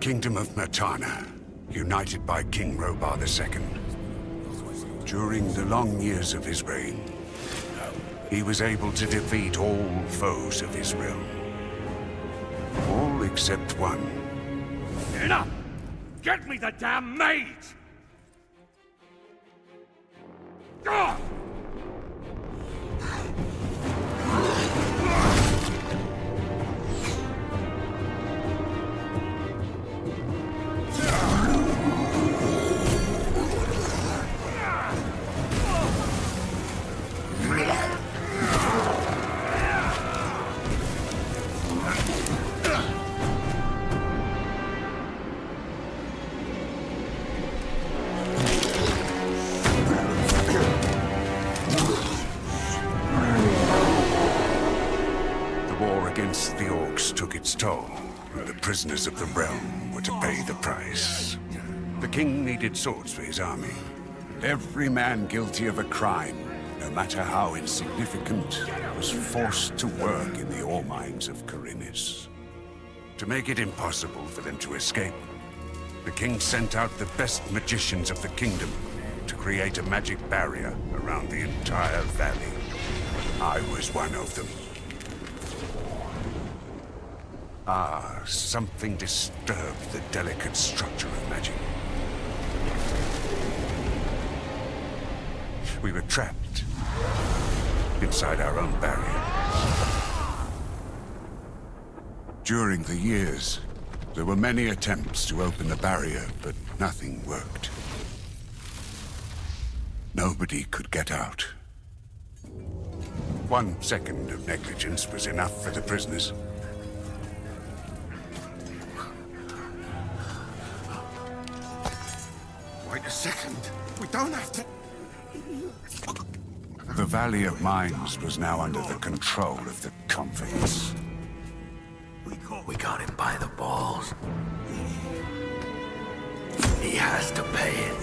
Kingdom of Mertana, united by King Robar II. During the long years of his reign, he was able to defeat all foes of his realm. All except one. Enough! Get me the damn maid! Ah! Against the orcs took its toll, and the prisoners of the realm were to pay the price. The king needed swords for his army, and every man guilty of a crime, no matter how insignificant, was forced to work in the ore mines of Khorinis. To make it impossible for them to escape, the king sent out the best magicians of the kingdom to create a magic barrier around the entire valley. I was one of them. Something disturbed the delicate structure of magic. We were trapped inside our own barrier. During the years, there were many attempts to open the barrier, but nothing worked. Nobody could get out. 1 second of negligence was enough for the prisoners. Wait a second. We don't have to... The Valley of Mines was now under the control of the convicts. We got him by the balls. He has to pay it.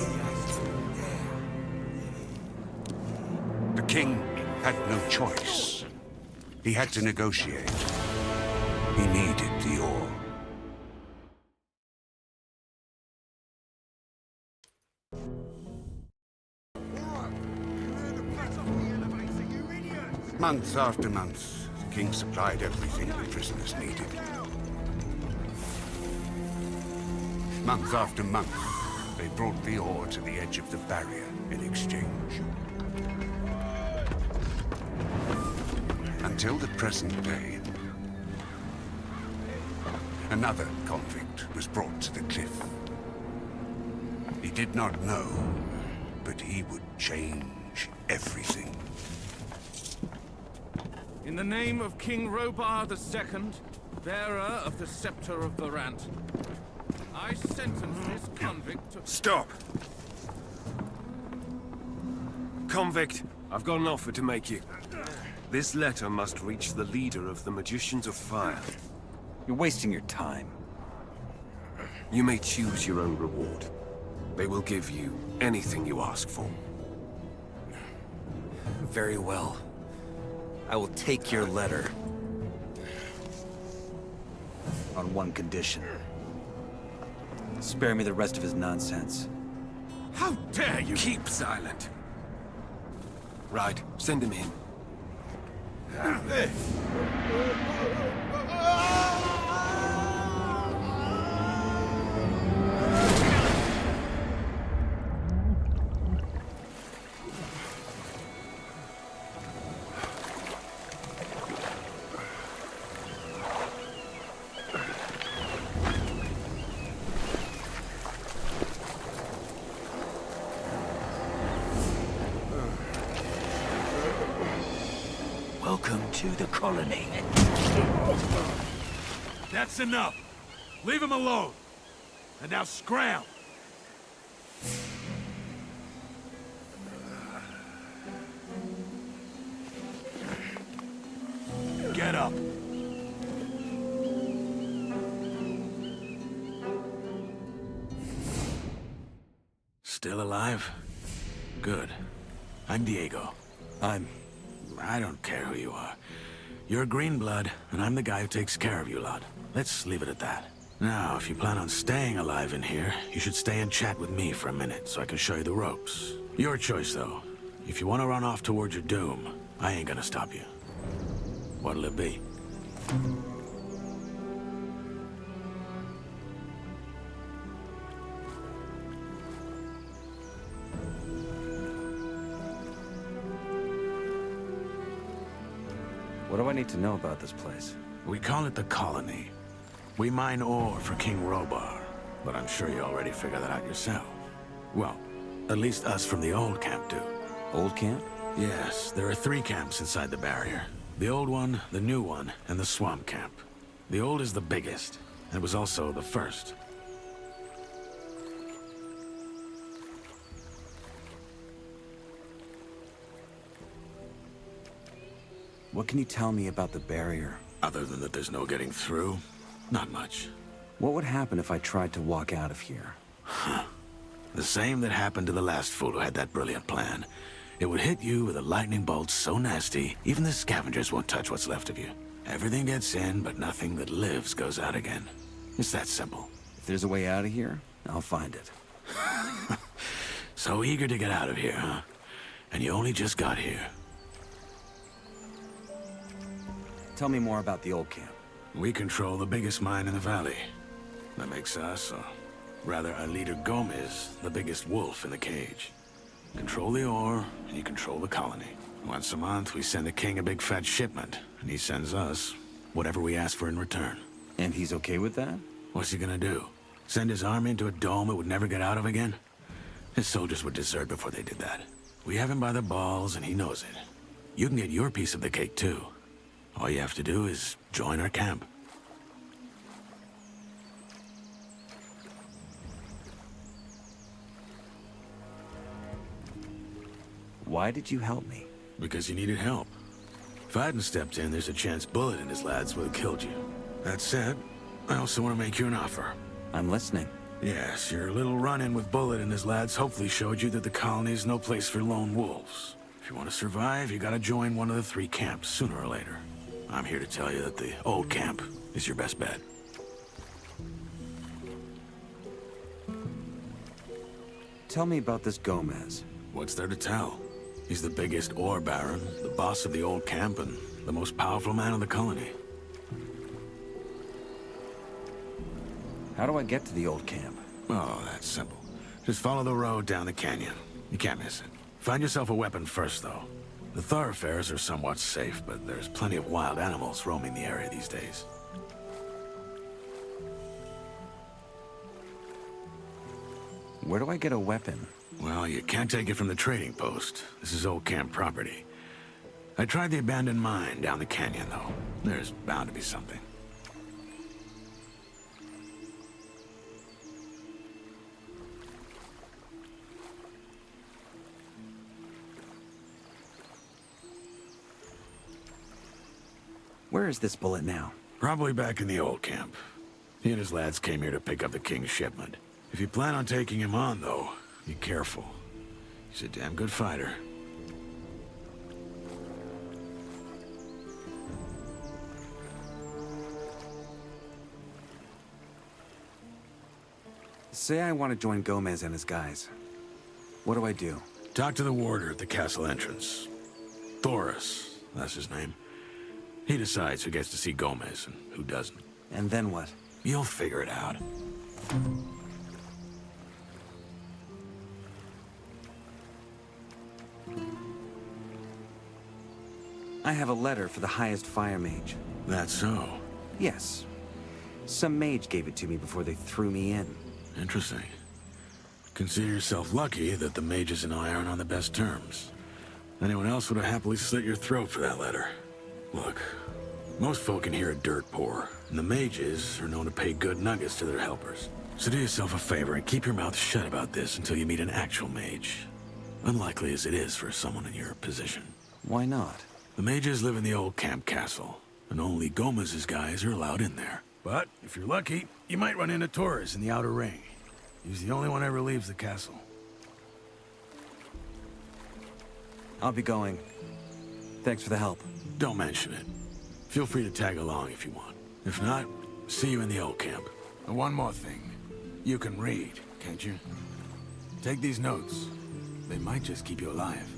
The king had no choice. He had to negotiate. He needed the ore. Month after month, the king supplied everything the prisoners needed. Month after month, they brought the ore to the edge of the barrier in exchange. Until the present day, another convict was brought to the cliff. He did not know, but he would change everything. In the name of King Robar II, bearer of the Scepter of Varant, I sentence this convict to... Stop! Convict, I've got an offer to make you. This letter must reach the leader of the Magicians of Fire. You're wasting your time. You may choose your own reward. They will give you anything you ask for. Very well. I will take your letter. On one condition. Spare me the rest of his nonsense. How dare you! Keep silent. Right, send him in. Welcome to the colony. That's enough! Leave him alone! And now scram! Get up! Still alive? Good. I'm Diego. I don't care who you are. You're Greenblood, and I'm the guy who takes care of you lot. Let's leave it at that. Now, if you plan on staying alive in here, you should stay and chat with me for a minute so I can show you the ropes. Your choice, though. If you want to run off towards your doom, I ain't gonna stop you. What'll it be? What do I need to know about this place? We call it the Colony. We mine ore for King Robar, but I'm sure you already figured that out yourself. Well, at least us from the old camp do. Old camp? Yes, there are 3 camps inside the barrier. The old one, the new one, and the swamp camp. The old is the biggest, and it was also the first. What can you tell me about the barrier? Other than that there's no getting through, not much. What would happen if I tried to walk out of here? The same that happened to the last fool who had that brilliant plan. It would hit you with a lightning bolt so nasty, even the scavengers won't touch what's left of you. Everything gets in, but nothing that lives goes out again. It's that simple. If there's a way out of here, I'll find it. So eager to get out of here, huh? And you only just got here. Tell me more about the old camp. We control the biggest mine in the valley. That makes us, or rather our leader Gomez, the biggest wolf in the cage. Control the ore, and you control the colony. Once a month, we send the king a big fat shipment, and he sends us whatever we ask for in return. And he's okay with that? What's he gonna do? Send his army into a dome it would never get out of again? His soldiers would desert before they did that. We have him by the balls, and he knows it. You can get your piece of the cake, too. All you have to do is join our camp. Why did you help me? Because you needed help. If I hadn't stepped in, there's a chance Bullet and his lads would have killed you. That said, I also want to make you an offer. I'm listening. Yes, your little run-in with Bullet and his lads hopefully showed you that the colony is no place for lone wolves. If you want to survive, you gotta join one of the 3 camps, sooner or later. I'm here to tell you that the old camp is your best bet. Tell me about this Gomez. What's there to tell? He's the biggest ore baron, the boss of the old camp, and the most powerful man in the colony. How do I get to the old camp? Oh, that's simple. Just follow the road down the canyon. You can't miss it. Find yourself a weapon first, though. The thoroughfares are somewhat safe, but there's plenty of wild animals roaming the area these days. Where do I get a weapon? Well, you can't take it from the trading post. This is old camp property. I tried the abandoned mine down the canyon, though. There's bound to be something. Where is this Bullet now? Probably back in the old camp. He and his lads came here to pick up the king's shipment. If you plan on taking him on, though, be careful. He's a damn good fighter. Say I want to join Gomez and his guys. What do I do? Talk to the warder at the castle entrance. Thoris, that's his name. He decides who gets to see Gomez and who doesn't. And then what? You'll figure it out. I have a letter for the highest fire mage. That's so. Yes. Some mage gave it to me before they threw me in. Interesting. Consider yourself lucky that the mages and I aren't on the best terms. Anyone else would have happily slit your throat for that letter. Look, most folk in here are dirt poor, and the mages are known to pay good nuggets to their helpers. So do yourself a favor and keep your mouth shut about this until you meet an actual mage. Unlikely as it is for someone in your position. Why not? The mages live in the old camp castle, and only Gomez's guys are allowed in there. But if you're lucky, you might run into Torres in the outer ring. He's the only one ever leaves the castle. I'll be going. Thanks for the help. Don't mention it. Feel free to tag along if you want. If not, see you in the old camp. And one more thing. You can read, can't you? Take these notes. They might just keep you alive.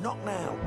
not now.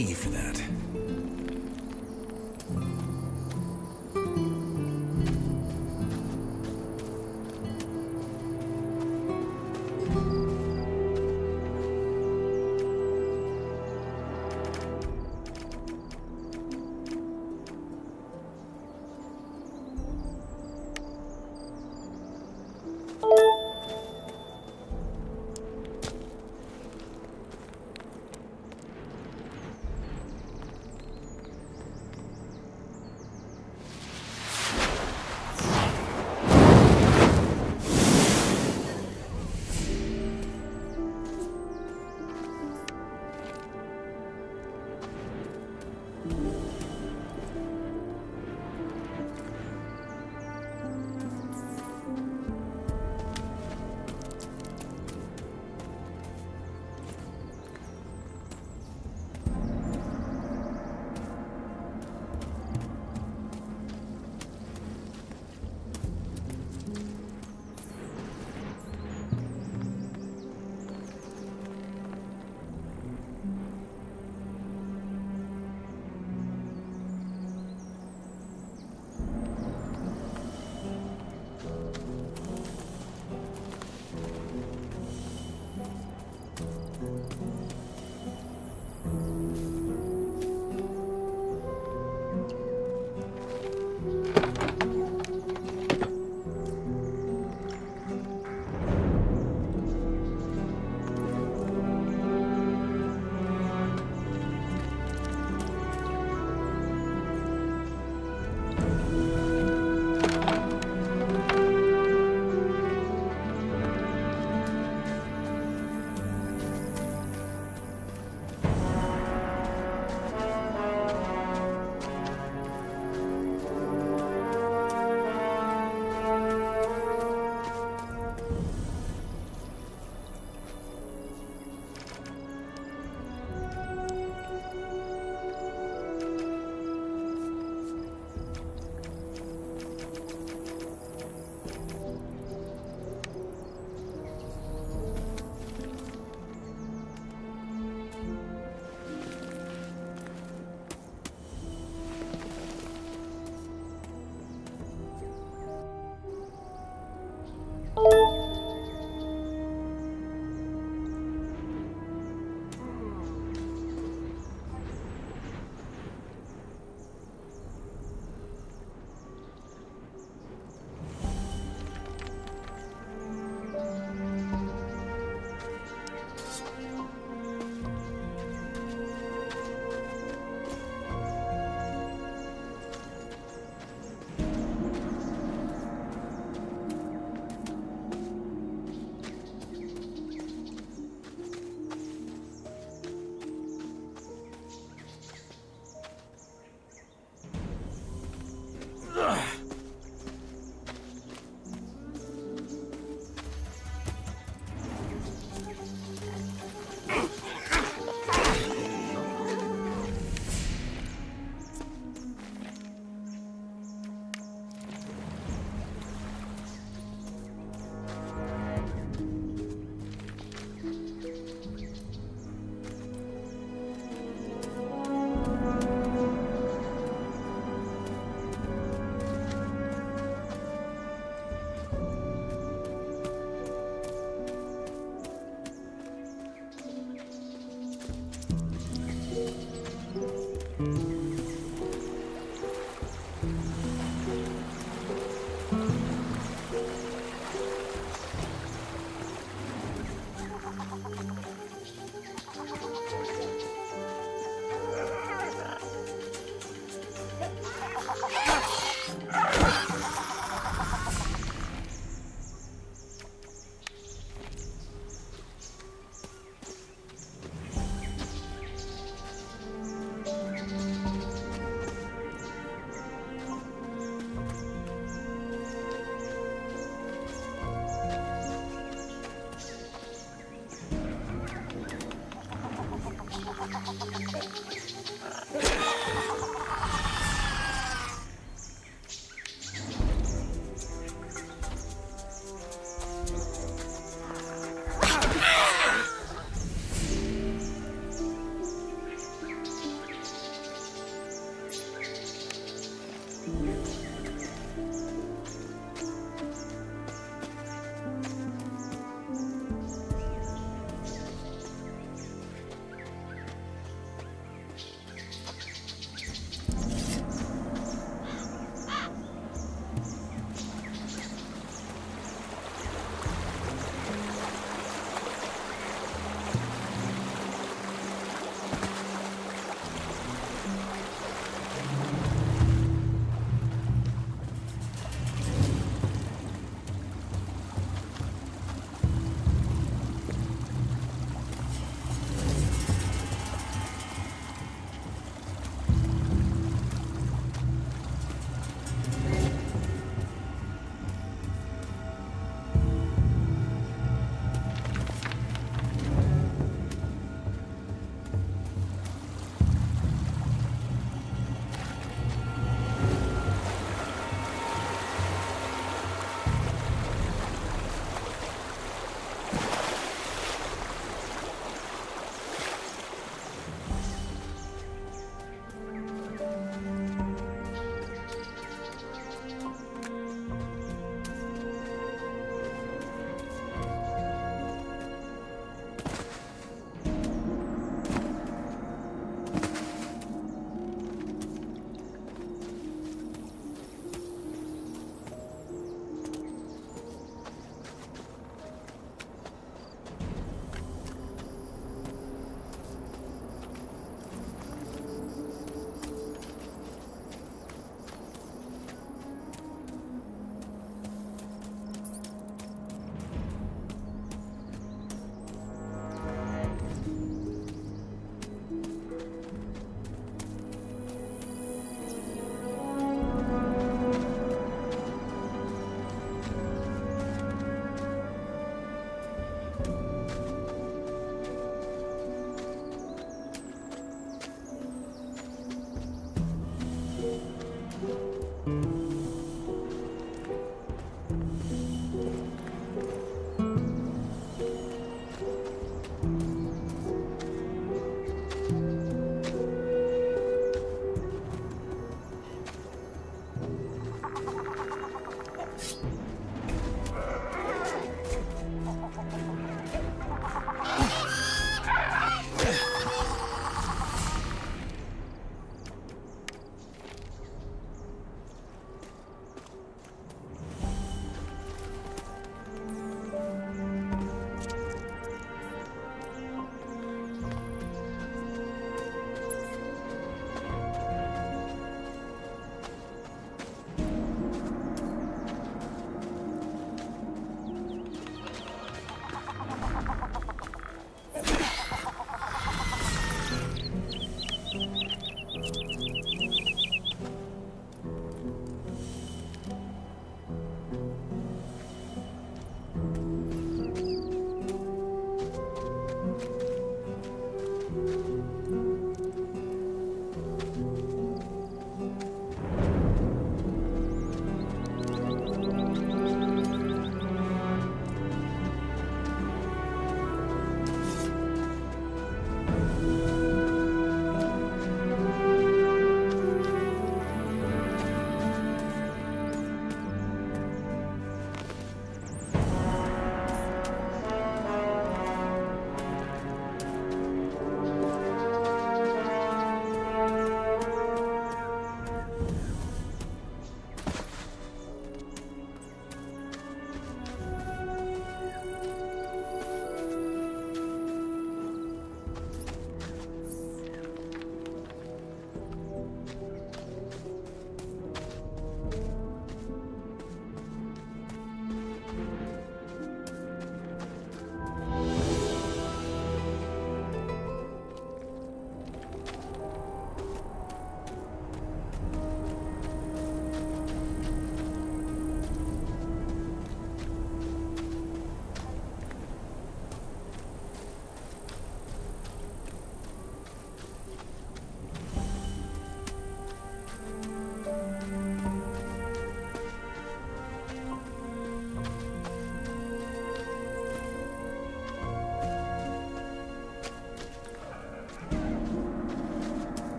key for that.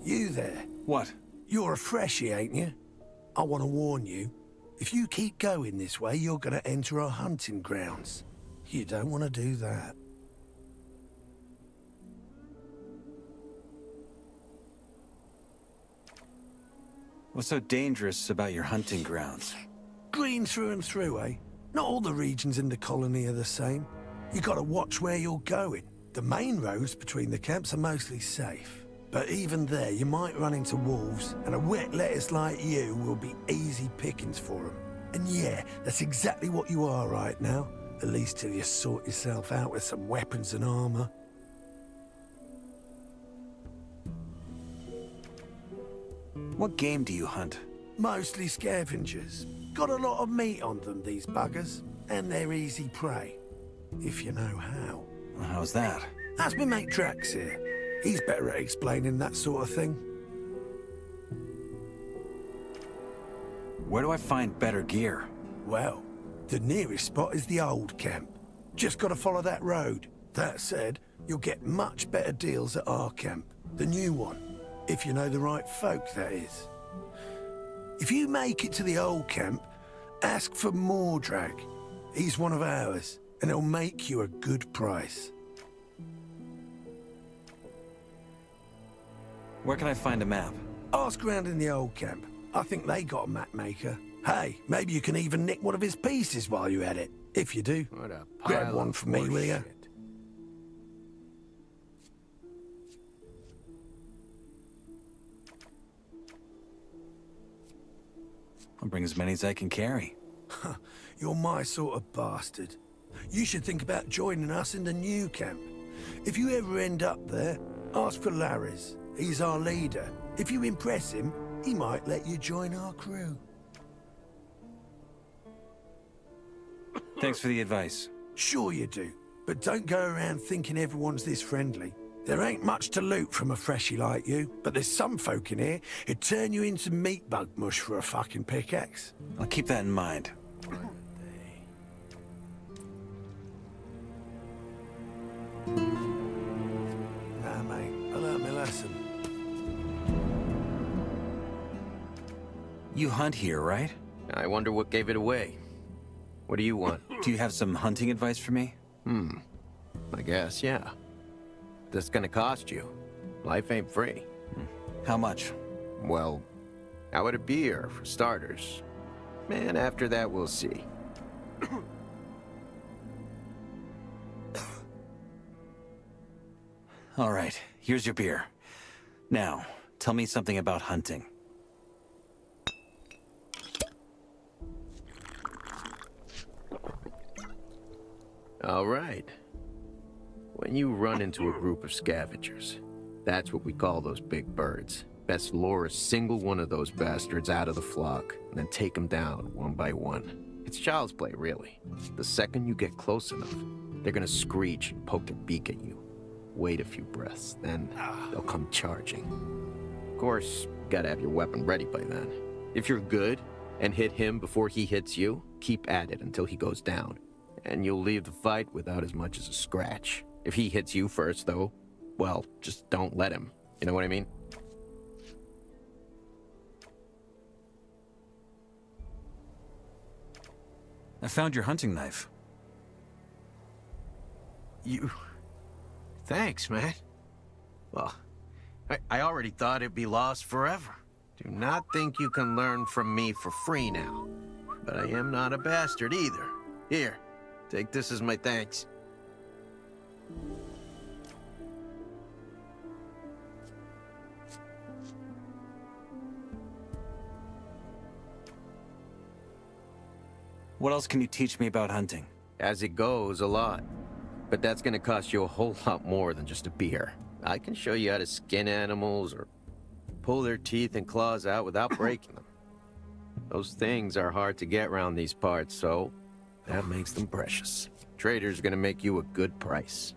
You there. What? You're a freshie, ain't you? I want to warn you. If you keep going this way, you're going to enter our hunting grounds. You don't want to do that. What's so dangerous about your hunting grounds? Green through and through, eh? Not all the regions in the colony are the same. You gotta watch where you're going. The main roads between the camps are mostly safe. But even there, you might run into wolves, and a wet lettuce like you will be easy pickings for them. And yeah, that's exactly what you are right now. At least till you sort yourself out with some weapons and armor. What game do you hunt? Mostly scavengers. Got a lot of meat on them, these buggers. And they're easy prey. If you know how. How's that? That's me mate Drax here. He's better at explaining that sort of thing. Where do I find better gear? Well, the nearest spot is the old camp. Just gotta follow that road. That said, you'll get much better deals at our camp. The new one. If you know the right folk, that is. If you make it to the old camp, ask for m.o.d. He's one of ours, and he'll make you a good price. Where can I find a map? Ask around in the old camp. I think they got a map maker. Hey, maybe you can even nick one of his pieces while you're at it. If you do, What a grab pile one of for me, will ya? horseshit. I'll bring as many as I can carry. You're my sort of bastard. You should think about joining us in the new camp. If you ever end up there, ask for Larry's. He's our leader. If you impress him, he might let you join our crew. Thanks for the advice. Sure you do, but don't go around thinking everyone's this friendly. There ain't much to loot from a freshie like you, but there's some folk in here who'd turn you into meat bug mush for a fucking pickaxe. I'll keep that in mind. Nah, mate, I learned my lesson. You hunt here, right? I wonder what gave it away. What do you want? Do you have some hunting advice for me? I guess, yeah. This gonna cost you. Life ain't free. How much? Well, how would it be here, for starters? And after that, we'll see. All right, here's your beer. Now, tell me something about hunting. All right. When you run into a group of scavengers, that's what we call those big birds. Best lure a single one of those bastards out of the flock, and then take them down one by one. It's child's play, really. The second you get close enough, they're gonna screech and poke their beak at you. Wait a few breaths, then they'll come charging. Of course, you gotta have your weapon ready by then. If you're good and hit him before he hits you, keep at it until he goes down, and you'll leave the fight without as much as a scratch. If he hits you first, though, well, just don't let him. You know what I mean? I found your hunting knife. You... Thanks, man. Well, I already thought it'd be lost forever. Do not think you can learn from me for free now. But I am not a bastard either. Here, take this as my thanks. What else can you teach me about hunting? As it goes, a lot. But that's gonna cost you a whole lot more than just a beer. I can show you how to skin animals or pull their teeth and claws out without breaking them. Those things are hard to get around these parts, so that makes them precious. Trader's gonna make you a good price.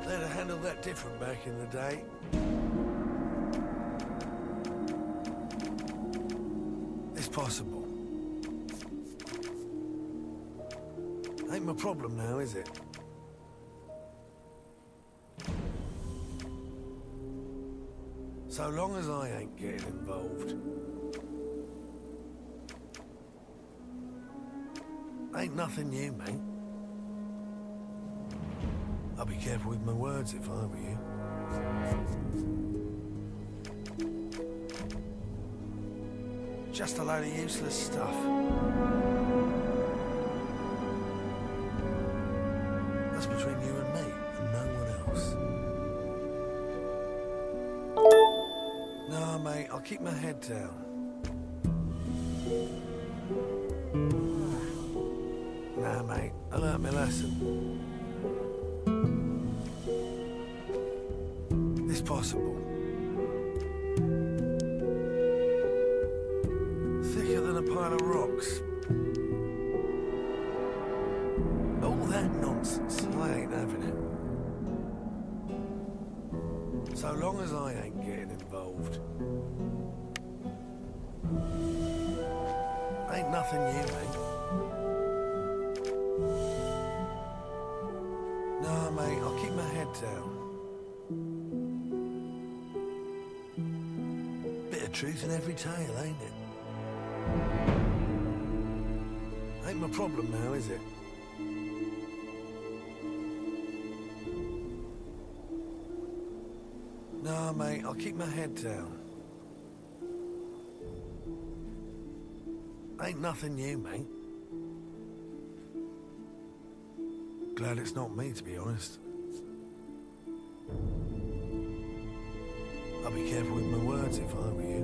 They'd have handled that different back in the day. It's possible. Ain't my problem now, is it? So long as I ain't getting involved. Ain't nothing new, mate. I'll be careful with my words if I were you. Just a load of useless stuff. That's between you and me, and no one else. No, mate, I'll keep my head down. Nah, mate, I learnt my lesson. It's possible. Thicker than a pile of rocks. All that nonsense, I ain't having it. So long as I ain't getting involved. Ain't nothing new, mate. No, mate, I'll keep my head down. Bit of truth in every tale, ain't it? Ain't my problem now, is it? No, mate, I'll keep my head down. Ain't nothing new, mate. Glad it's not me, to be honest. I'll be careful with my words if I were you.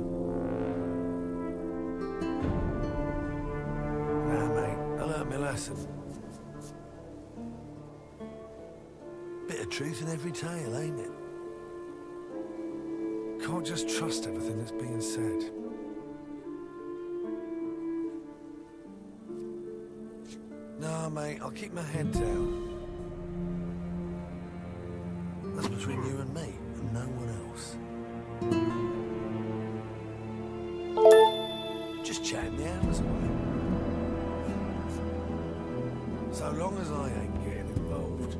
Nah, mate, I learnt my lesson. Bit of truth in every tale, ain't it? Can't just trust everything that's being said. No, mate, I'll keep my head down. That's between you and me, and no one else. Just chatting the hours away. So long as I ain't getting involved.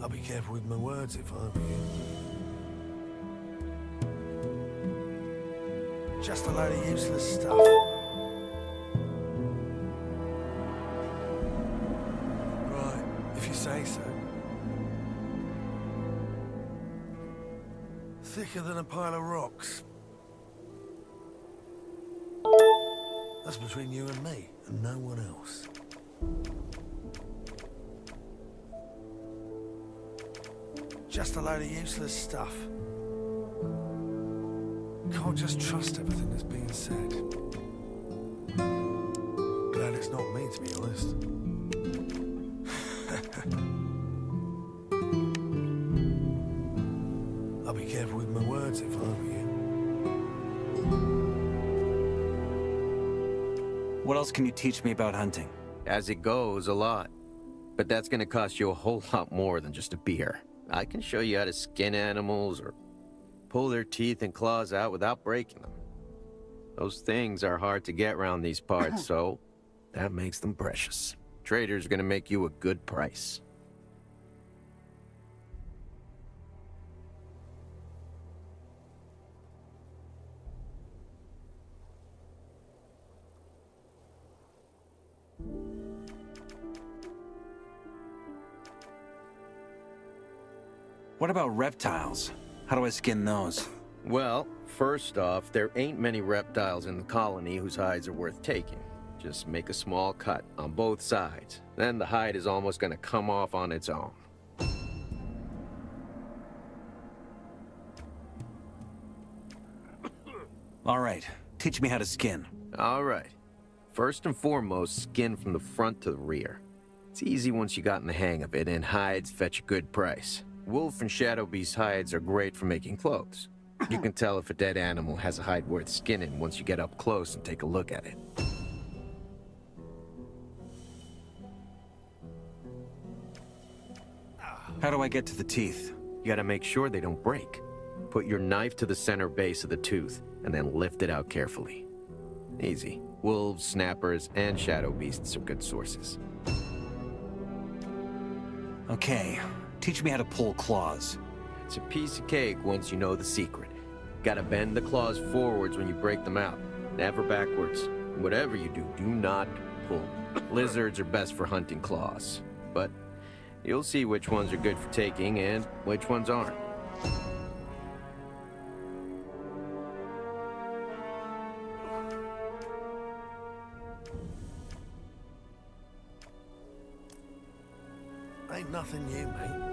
I'll be careful with my words if I were you. Just a load of useless stuff. Right, if you say so. Thicker than a pile of rocks. That's between you and me, and no one else. Just a load of useless stuff. Can't just trust everything that's being said. Glad it's not me, to be honest. I'll be careful with my words if I were you. What else can you teach me about hunting? As it goes, a lot. But that's gonna cost you a whole lot more than just a beer. I can show you how to skin animals or pull their teeth and claws out without breaking them. Those things are hard to get around these parts, so that makes them precious. Trader's gonna make you a good price. What about reptiles? How do I skin those? Well, first off, there ain't many reptiles in the colony whose hides are worth taking. Just make a small cut on both sides. Then the hide is almost gonna come off on its own. All right, teach me how to skin. All right. First and foremost, skin from the front to the rear. It's easy once you got in the hang of it, and hides fetch a good price. Wolf and Shadow Beast hides are great for making clothes. You can tell if a dead animal has a hide worth skinning once you get up close and take a look at it. How do I get to the teeth? You gotta make sure they don't break. Put your knife to the center base of the tooth, and then lift it out carefully. Easy. Wolves, snappers, and shadow beasts are good sources. Okay, teach me how to pull claws. It's a piece of cake once you know the secret. Gotta bend the claws forwards when you break them out, never backwards. Whatever you do, do not pull. Lizards are best for hunting claws, but you'll see which ones are good for taking and which ones aren't. Ain't nothing new, mate.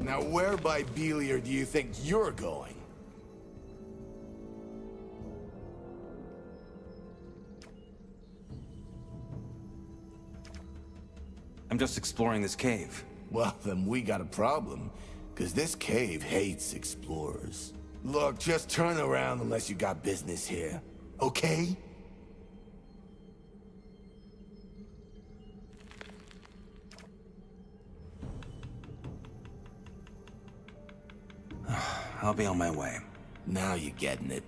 Now where by Beliar do you think you're going? I'm just exploring this cave. Well, then we got a problem. Because this cave hates explorers. Look, just turn around unless you got business here. Okay? I'll be on my way. Now you're getting it.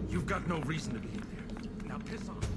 You've got no reason to be in there. Now piss off.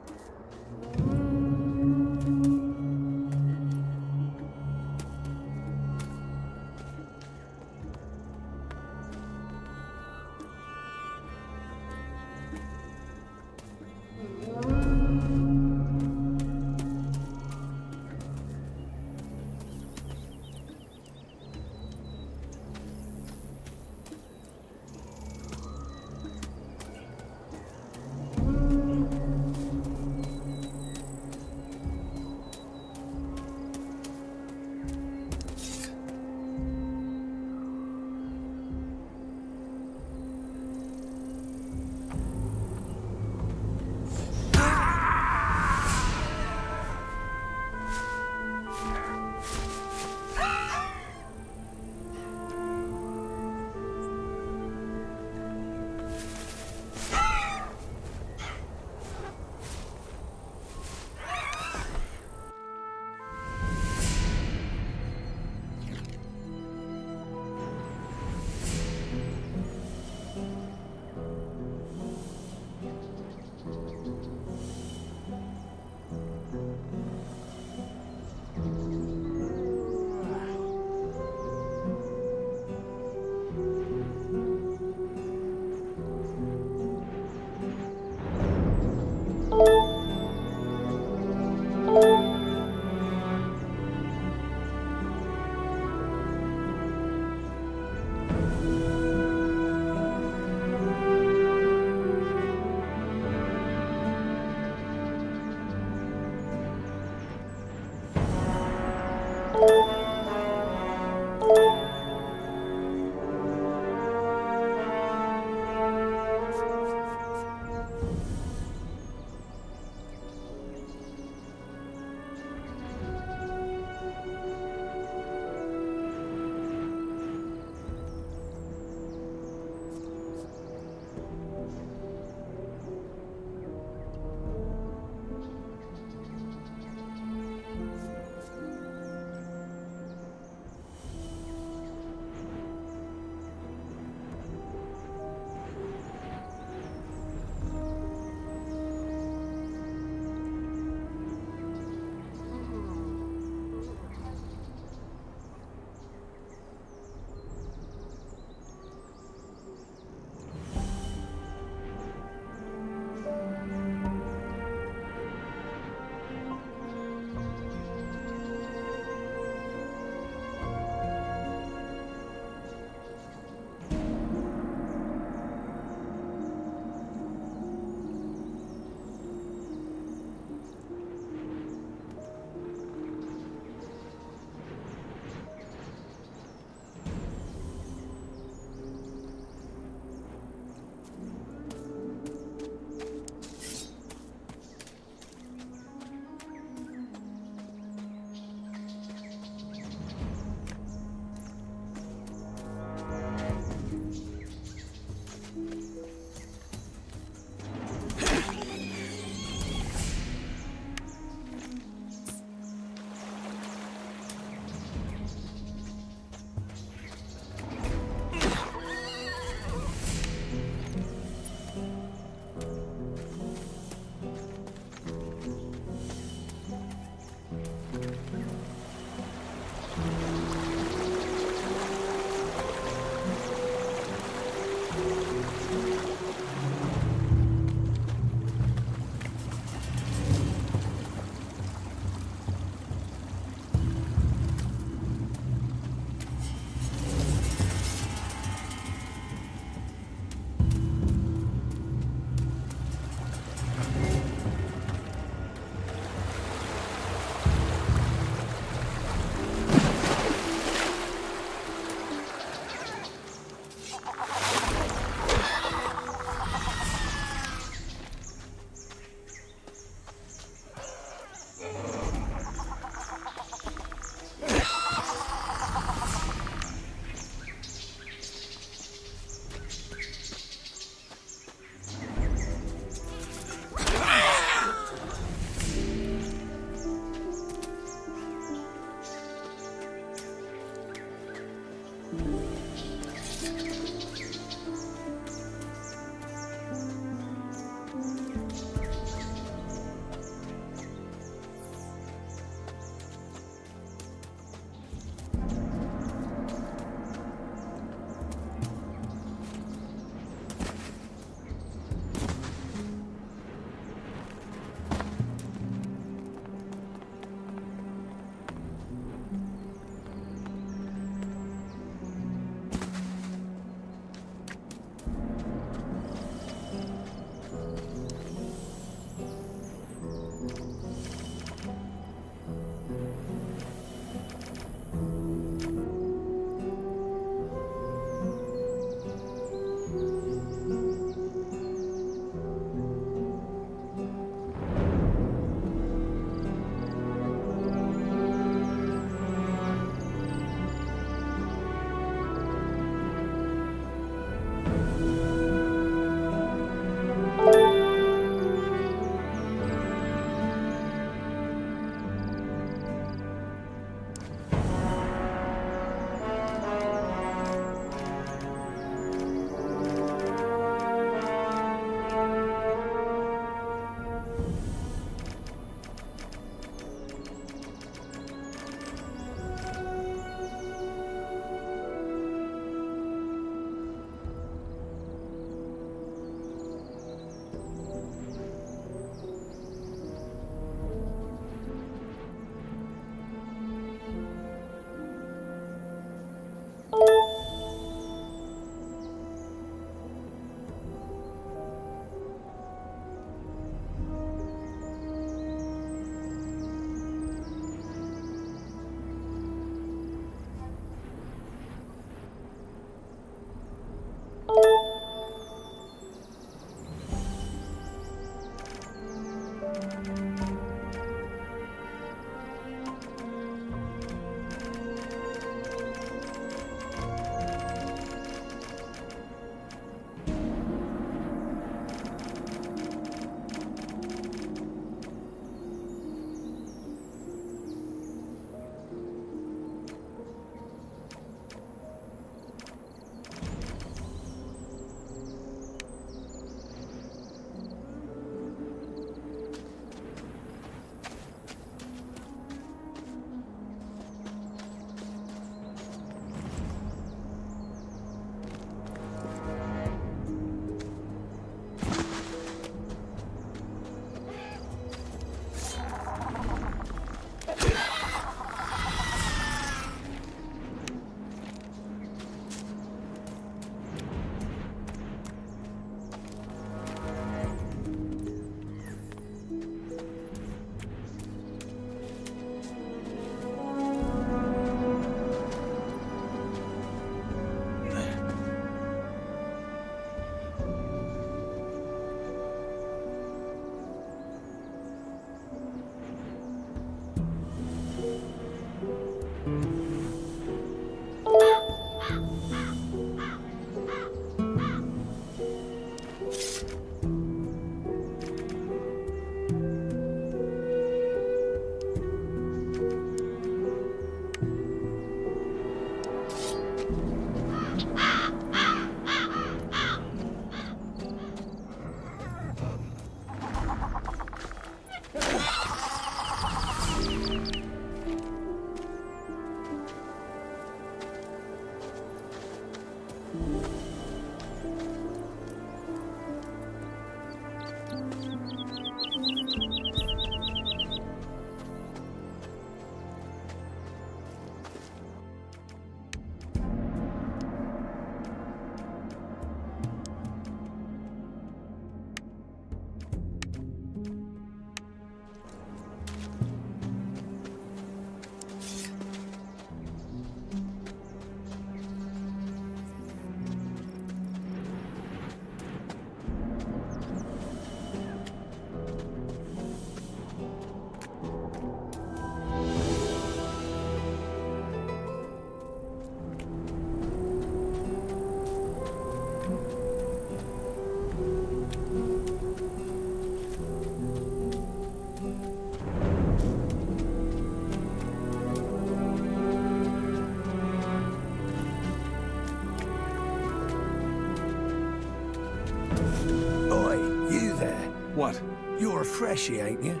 What? You're a freshie, ain't you?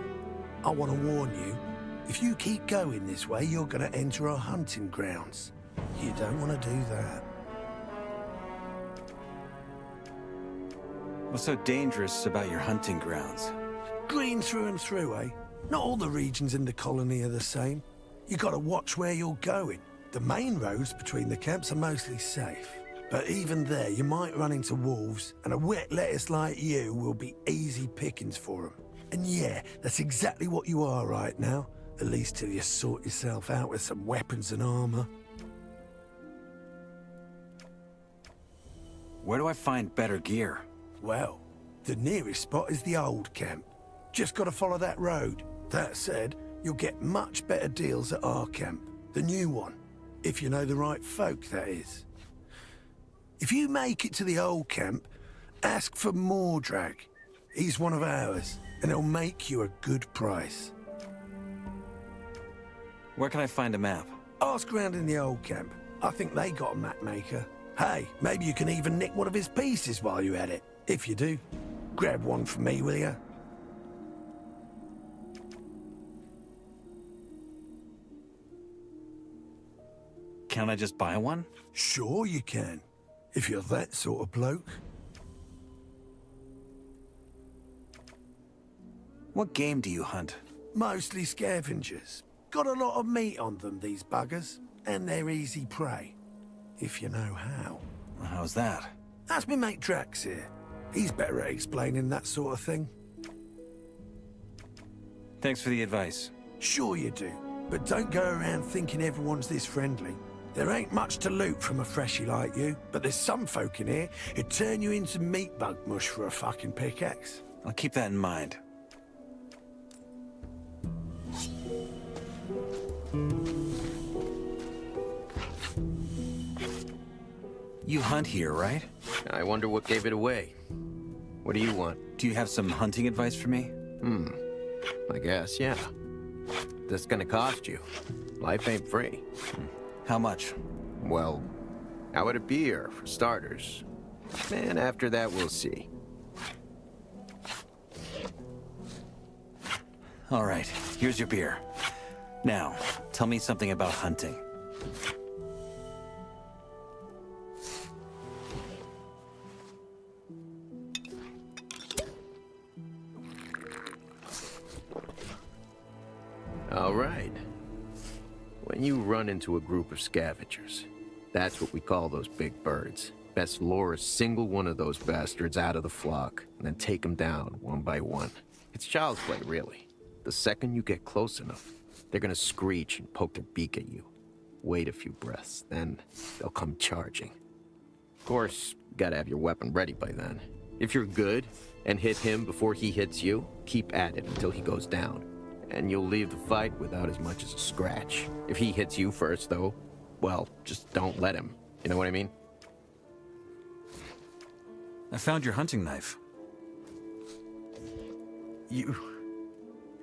I want to warn you. If you keep going this way, you're going to enter our hunting grounds. You don't want to do that. What's so dangerous about your hunting grounds? Green through and through, eh? Not all the regions in the colony are the same. You gotta watch where you're going. The main roads between the camps are mostly safe. But even there, you might run into wolves, and a wet lettuce like you will be easy pickings for them. And yeah, that's exactly what you are right now. At least till you sort yourself out with some weapons and armor. Where do I find better gear? Well, the nearest spot is the old camp. Just gotta follow that road. That said, you'll get much better deals at our camp, the new one. If you know the right folk, that is. If you make it to the old camp, ask for m.o.d. He's one of ours, and he'll make you a good price. Where can I find a map? Ask around in the old camp. I think they got a map maker. Hey, maybe you can even nick one of his pieces while you're at it. If you do, grab one for me, will ya? Can't I just buy one? Sure you can, if you're that sort of bloke. What game do you hunt? Mostly scavengers. Got a lot of meat on them, these buggers, and they're easy prey. If you know how. How's that? That's me mate Drax here. He's better at explaining that sort of thing. Thanks for the advice. Sure you do, but don't go around thinking everyone's this friendly. There ain't much to loot from a freshie like you, but there's some folk in here who'd turn you into meat bug mush for a fucking pickaxe. I'll keep that in mind. You hunt here, right? I wonder what gave it away. What do you want? Do you have some hunting advice for me? I guess, yeah. This gonna cost you. Life ain't free. How much? Well, how would it be here, for starters? And after that, we'll see. All right, here's your beer. Now, tell me something about hunting. All right. When you run into a group of scavengers, that's what we call those big birds. Best lure a single one of those bastards out of the flock, and then take them down one by one. It's child's play, really. The second you get close enough, they're gonna screech and poke their beak at you. Wait a few breaths, then they'll come charging. Of course, you gotta have your weapon ready by then. If you're good and hit him before he hits you, keep at it until he goes down. And you'll leave the fight without as much as a scratch. If he hits you first, though, well, just don't let him. You know what I mean? I found your hunting knife.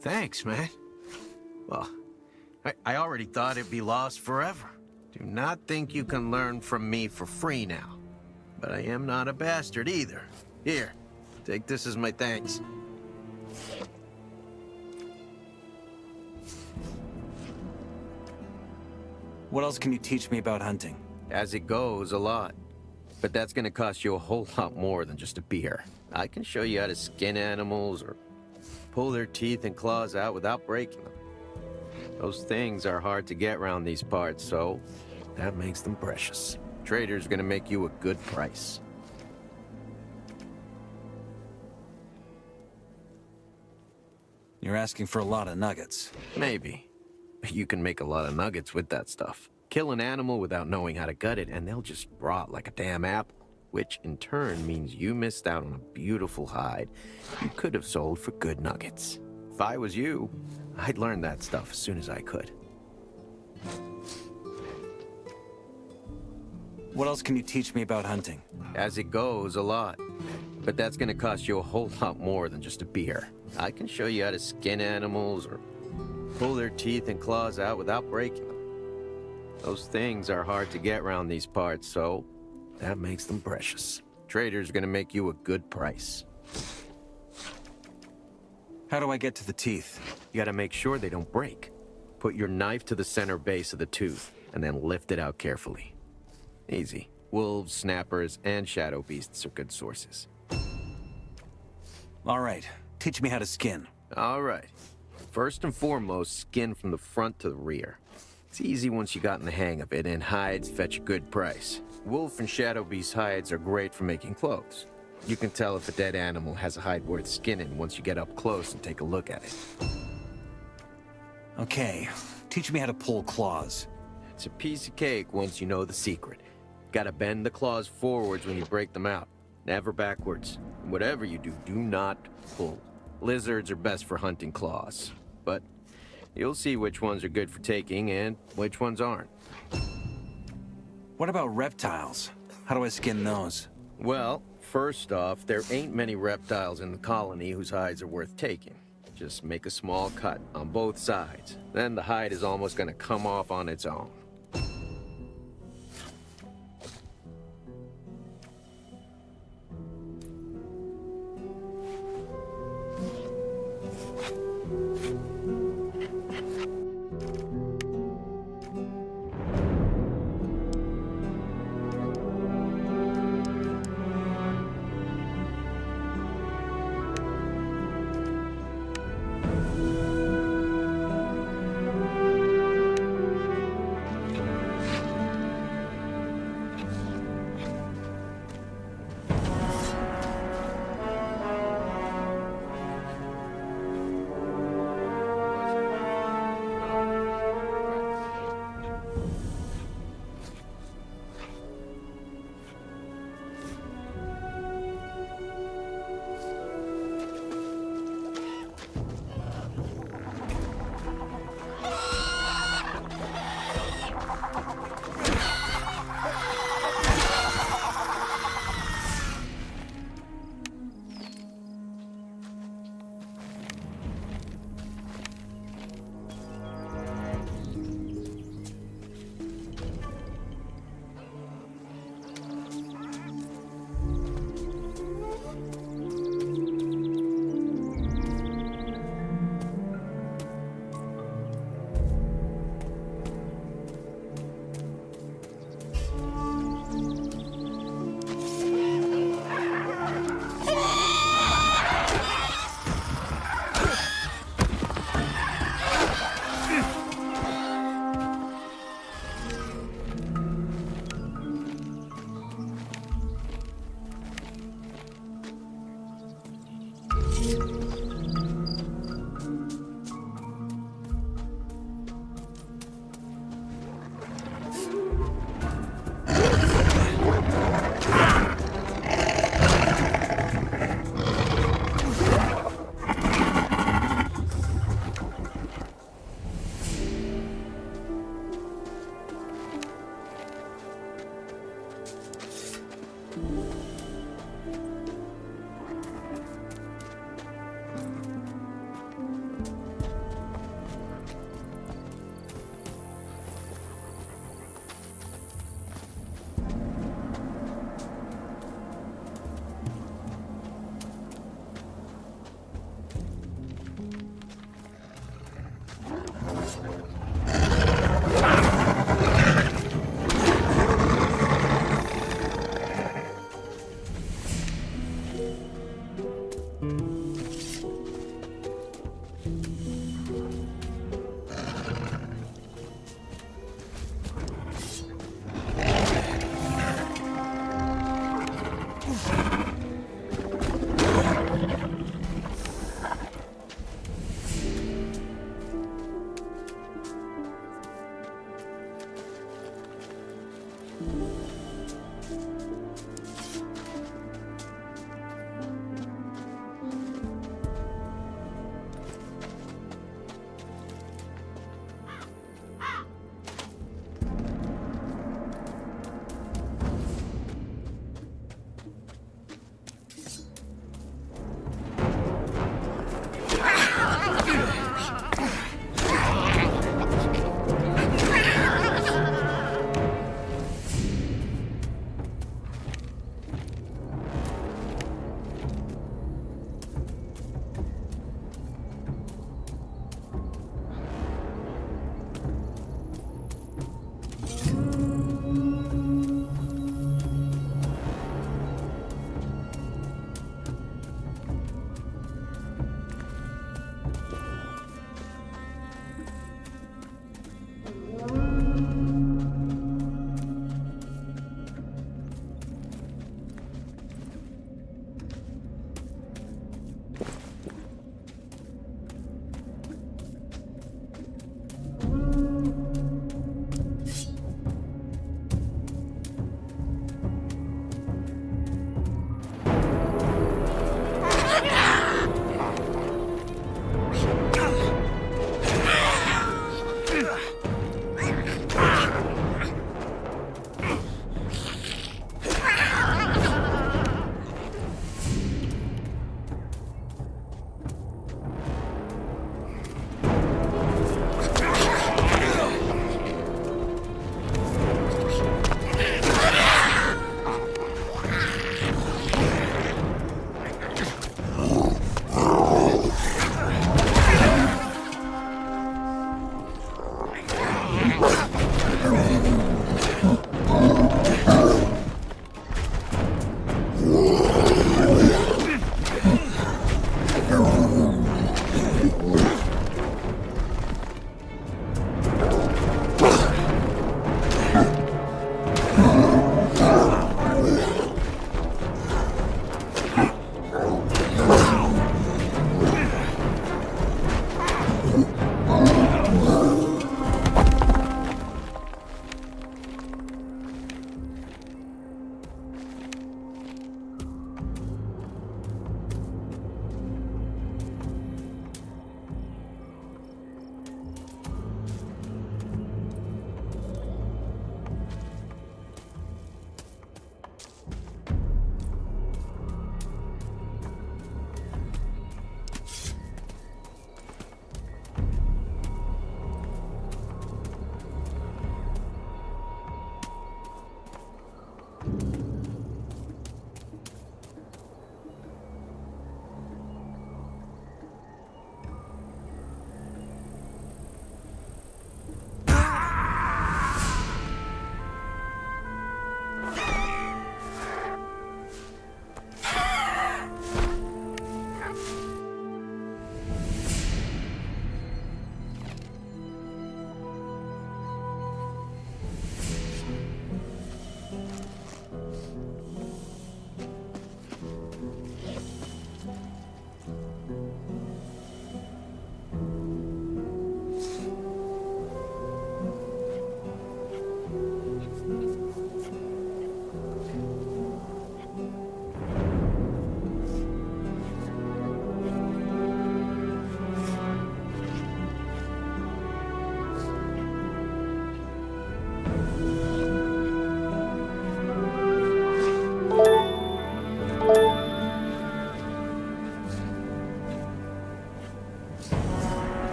Thanks, man. Well, I already thought it'd be lost forever. Do not think you can learn from me for free now. But I am not a bastard either. Here, take this as my thanks. What else can you teach me about hunting? As it goes, a lot. But that's gonna cost you a whole lot more than just a beer. I can show you how to skin animals or pull their teeth and claws out without breaking them. Those things are hard to get around these parts, so that makes them precious. Trader's gonna make you a good price. You're asking for a lot of nuggets. Maybe. You can make a lot of nuggets with that stuff. Kill an animal without knowing how to gut it, and they'll just rot like a damn apple. Which in turn means you missed out on a beautiful hide you could have sold for good nuggets. If I was you, I'd learn that stuff as soon as I could. What else can you teach me about hunting? As it goes, a lot. But that's gonna cost you a whole lot more than just a beer. I can show you how to skin animals or pull their teeth and claws out without breaking them. Those things are hard to get around these parts, so that makes them precious. Trader's gonna make you a good price. How do I get to the teeth? You gotta make sure they don't break. Put your knife to the center base of the tooth, and then lift it out carefully. Easy. Wolves, snappers, and shadow beasts are good sources. All right, teach me how to skin. All right. First and foremost, skin from the front to the rear. It's easy once you gotten the hang of it, and hides fetch a good price. Wolf and shadow beast hides are great for making clothes. You can tell if a dead animal has a hide worth skinning once you get up close and take a look at it. Okay, teach me how to pull claws. It's a piece of cake once you know the secret. Gotta bend the claws forwards when you break them out, never backwards. And whatever you do, do not pull. Lizards are best for hunting claws, but you'll see which ones are good for taking and which ones aren't. What about reptiles? How do I skin those? Well, first off, there ain't many reptiles in the colony whose hides are worth taking. Just make a small cut on both sides. Then the hide is almost gonna come off on its own.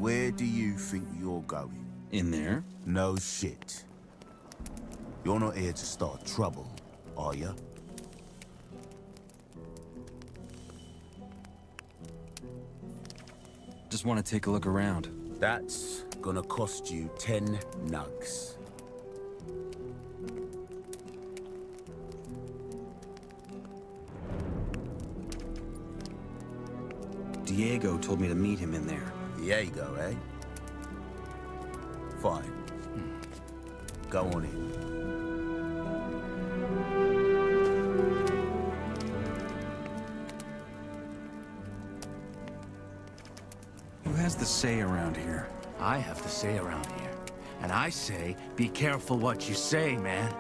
Where do you think you're going? In there? No shit. You're not here to start trouble, are you? Just want to take a look around. That's gonna cost you 10 nugs. Diego told me to meet him in there. Diego, eh? Fine. Go on in. Who has the say around here? I have the say around here. And I say, be careful what you say, man.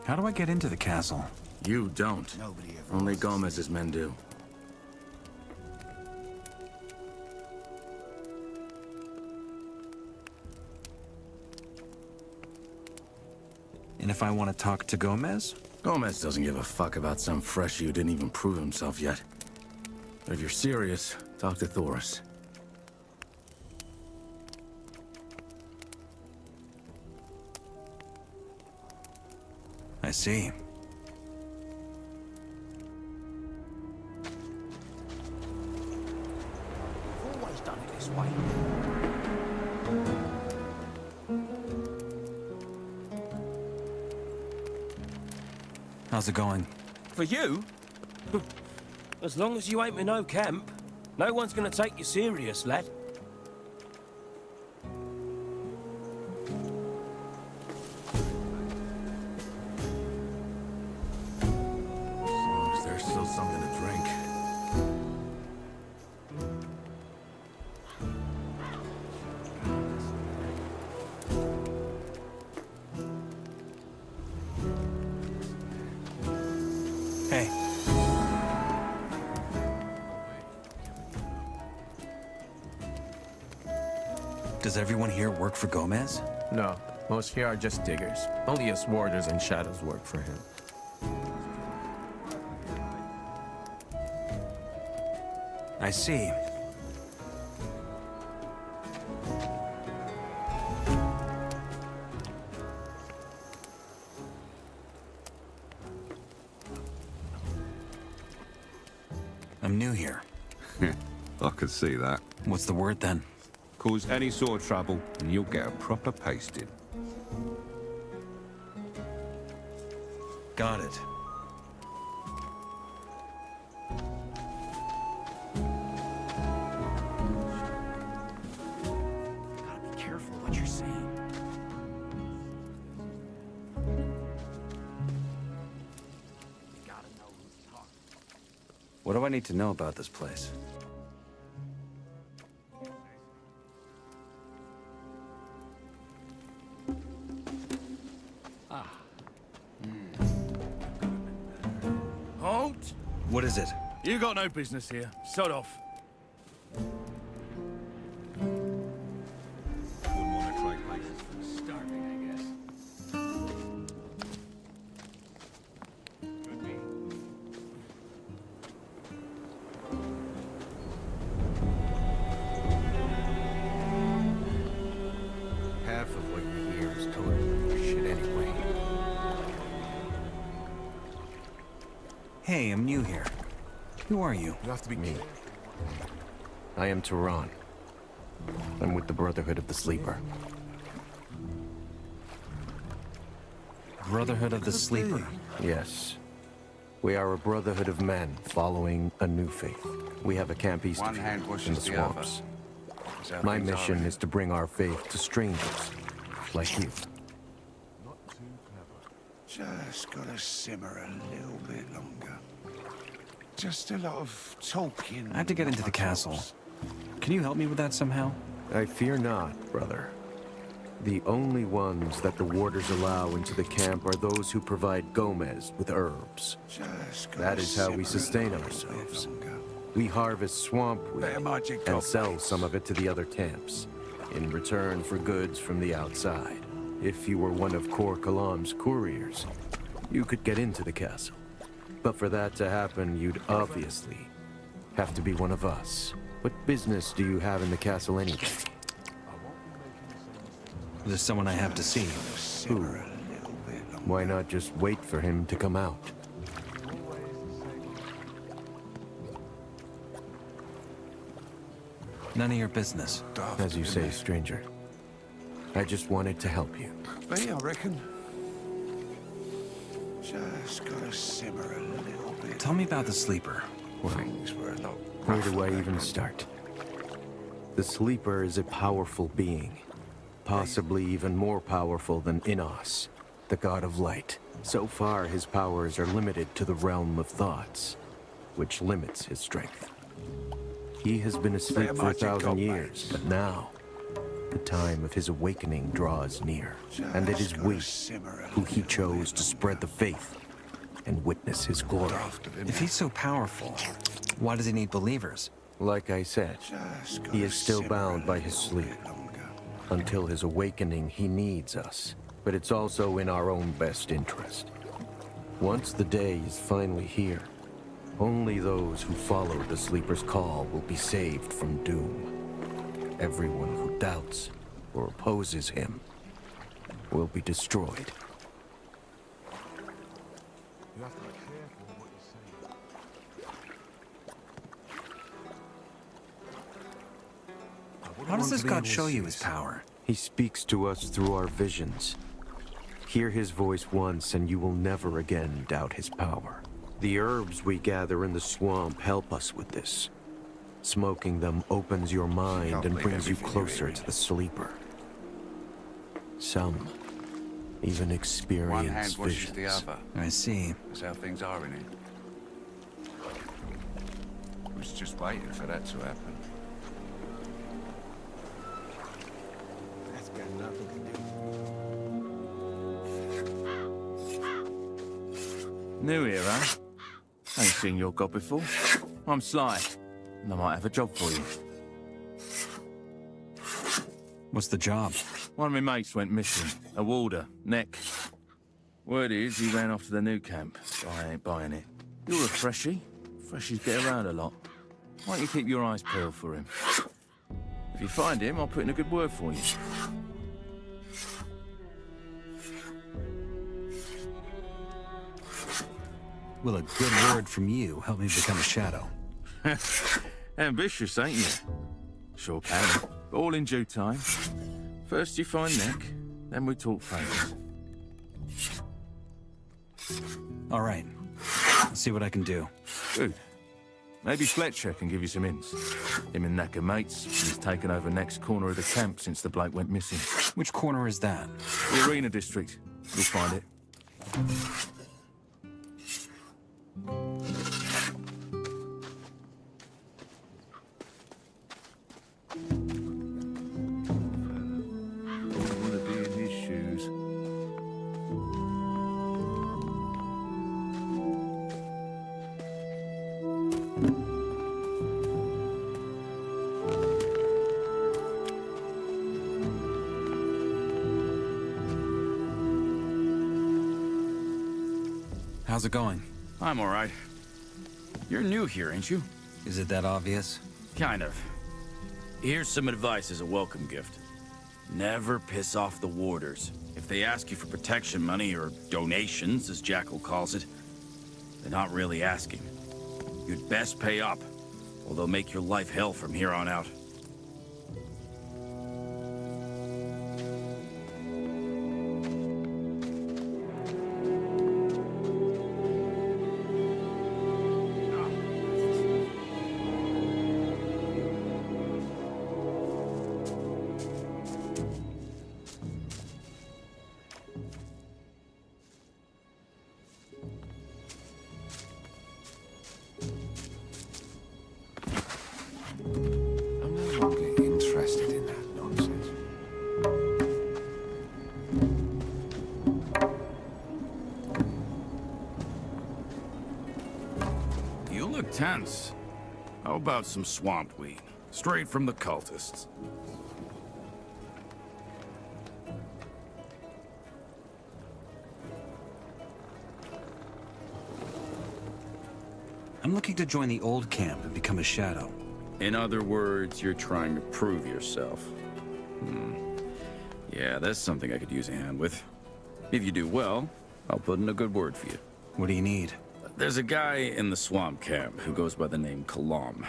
How do I get into the castle? You don't. Nobody ever Only asks. Gomez's men do. And if I want to talk to Gomez? Gomez doesn't give a fuck about some fresh who didn't even prove himself yet. But if you're serious, talk to Thoris. I see. I've always done it this way. How's it going? For you? As long as you ain't m.o.d, no one's gonna take you serious, lad. Is there still something to drink? Hey. Does everyone here work for Gomez? No, most here are just diggers. Only us warders and shadows work for him. I see. I'm new here. I could see that. What's the word then? Cause any sort of trouble, and you'll get a proper pasting. Got it. Gotta be careful what you're saying. Gotta know who's talking. What do I need to know about this place? Halt! What is it? You got no business here. Sod off. Wouldn't want to trade places for the starving, I guess. Half of what you hear is totally shit anyway. Hey, I'm new here. Who are you? You have to be me. I am Tehran. I'm with the Brotherhood of the Sleeper. Brotherhood of the Sleeper. Yes. We are a brotherhood of men following a new faith. We have a camp east of here, in the swamps. My mission is to bring our faith to strangers, like you. Just gotta simmer a little bit longer. Just a lot of talking. I have to get into the castle. Can you help me with that somehow? I fear not, brother. The only ones that the warders allow into the camp are those who provide Gomez with herbs. That is how we sustain ourselves. We harvest swamp weed and sell some of it to the other camps, in return for goods from the outside. If you were one of Kor Kalam's couriers, you could get into the castle. But for that to happen, you'd obviously have to be one of us. What business do you have in the castle anyway? There's someone I have to see. Who? Why not just wait for him to come out? None of your business. As you say, stranger. I just wanted to help you. Me, I reckon. Just gotta simmer a little bit. Tell me about the Sleeper. Things were a lot Where do I even start? The Sleeper is a powerful being. Possibly even more powerful than Innos, the god of light. So far, his powers are limited to the realm of thoughts, which limits his strength. He has been asleep for 1,000 years, but now, the time of his awakening draws near. And it is we who he chose to spread the faith and witness his glory. If he's so powerful, why does he need believers? Like I said, he is still bound by his sleep. Until his awakening, he needs us. but it's also in our own best interest. Once the day is finally here, only those who follow the Sleeper's call will be saved from doom. Everyone who doubts or opposes him will be destroyed. You have to be careful what you say. How does this god show you his power? He speaks to us through our visions. Hear his voice once and you will never again doubt his power. The herbs we gather in the swamp help us with this. Smoking them opens your mind and brings you closer to the Sleeper. Some even experience One hand washes visions. the other. I see. That's how things are in it. I was just waiting for that to happen. That's got nothing to do. New here, huh? Ain't seen your god before. I'm Sly, and I might have a job for you. What's the job? One of my mates went missing. A warder, Neck. Word is he ran off to the new camp, so I ain't buying it. You're a freshie. Freshies get around a lot. Why don't you keep your eyes peeled for him? If you find him, I'll put in a good word for you. Will a good word from you help me become a shadow? Ambitious, ain't you? Sure can. But all in due time. First you find Neck, then we talk favors. All right. Let's see what I can do. Good. Maybe Fletcher can give you some hints. Him and Neck are mates. He's taken over next corner of the camp since the bloke went missing. Which corner is that? The Arena District. You'll find it. How's it going? I'm all right. You're new here, ain't you? Is it that obvious? Kind of. Here's some advice as a welcome gift. Never piss off the warders. If they ask you for protection money, or donations, as Jackal calls it, they're not really asking. You'd best pay up, or they'll make your life hell from here on out. Tense. How about some swamp weed? Straight from the cultists. I'm looking to join the old camp and become a shadow. In other words, you're trying to prove yourself. Yeah, that's something I could use a hand with. If you do well, I'll put in a good word for you. What do you need? There's a guy in the swamp camp who goes by the name Kalam.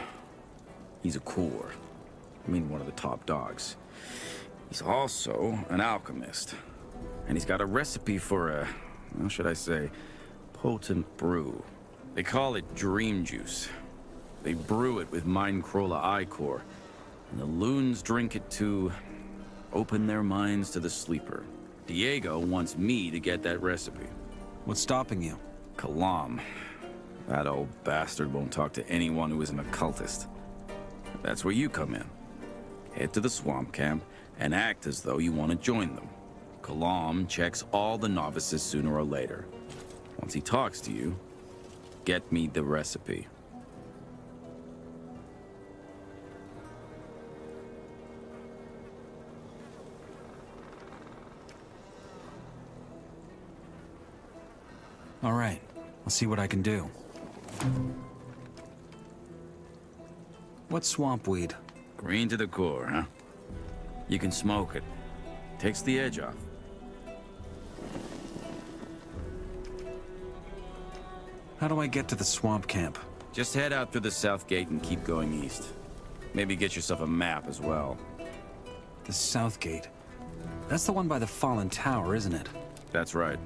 He's a core. I mean, one of the top dogs. He's also an alchemist. And he's got a recipe for a, how should I say, potent brew. They call it dream juice. They brew it with Mindcrawler Ichor, and the loons drink it to open their minds to the Sleeper. Diego wants me to get that recipe. What's stopping you? Kalam. That old bastard won't talk to anyone who isn't a cultist. That's where you come in. Head to the swamp camp and act as though you want to join them. Kalam checks all the novices sooner or later. Once he talks to you, get me the recipe. All right, I'll see what I can do. What's swamp weed? Green to the core, huh? You can smoke it. Takes the edge off. How do I get to the swamp camp? Just head out through the south gate and keep going east. Maybe get yourself a map as well. The south gate? That's the one by the fallen tower, isn't it? That's right.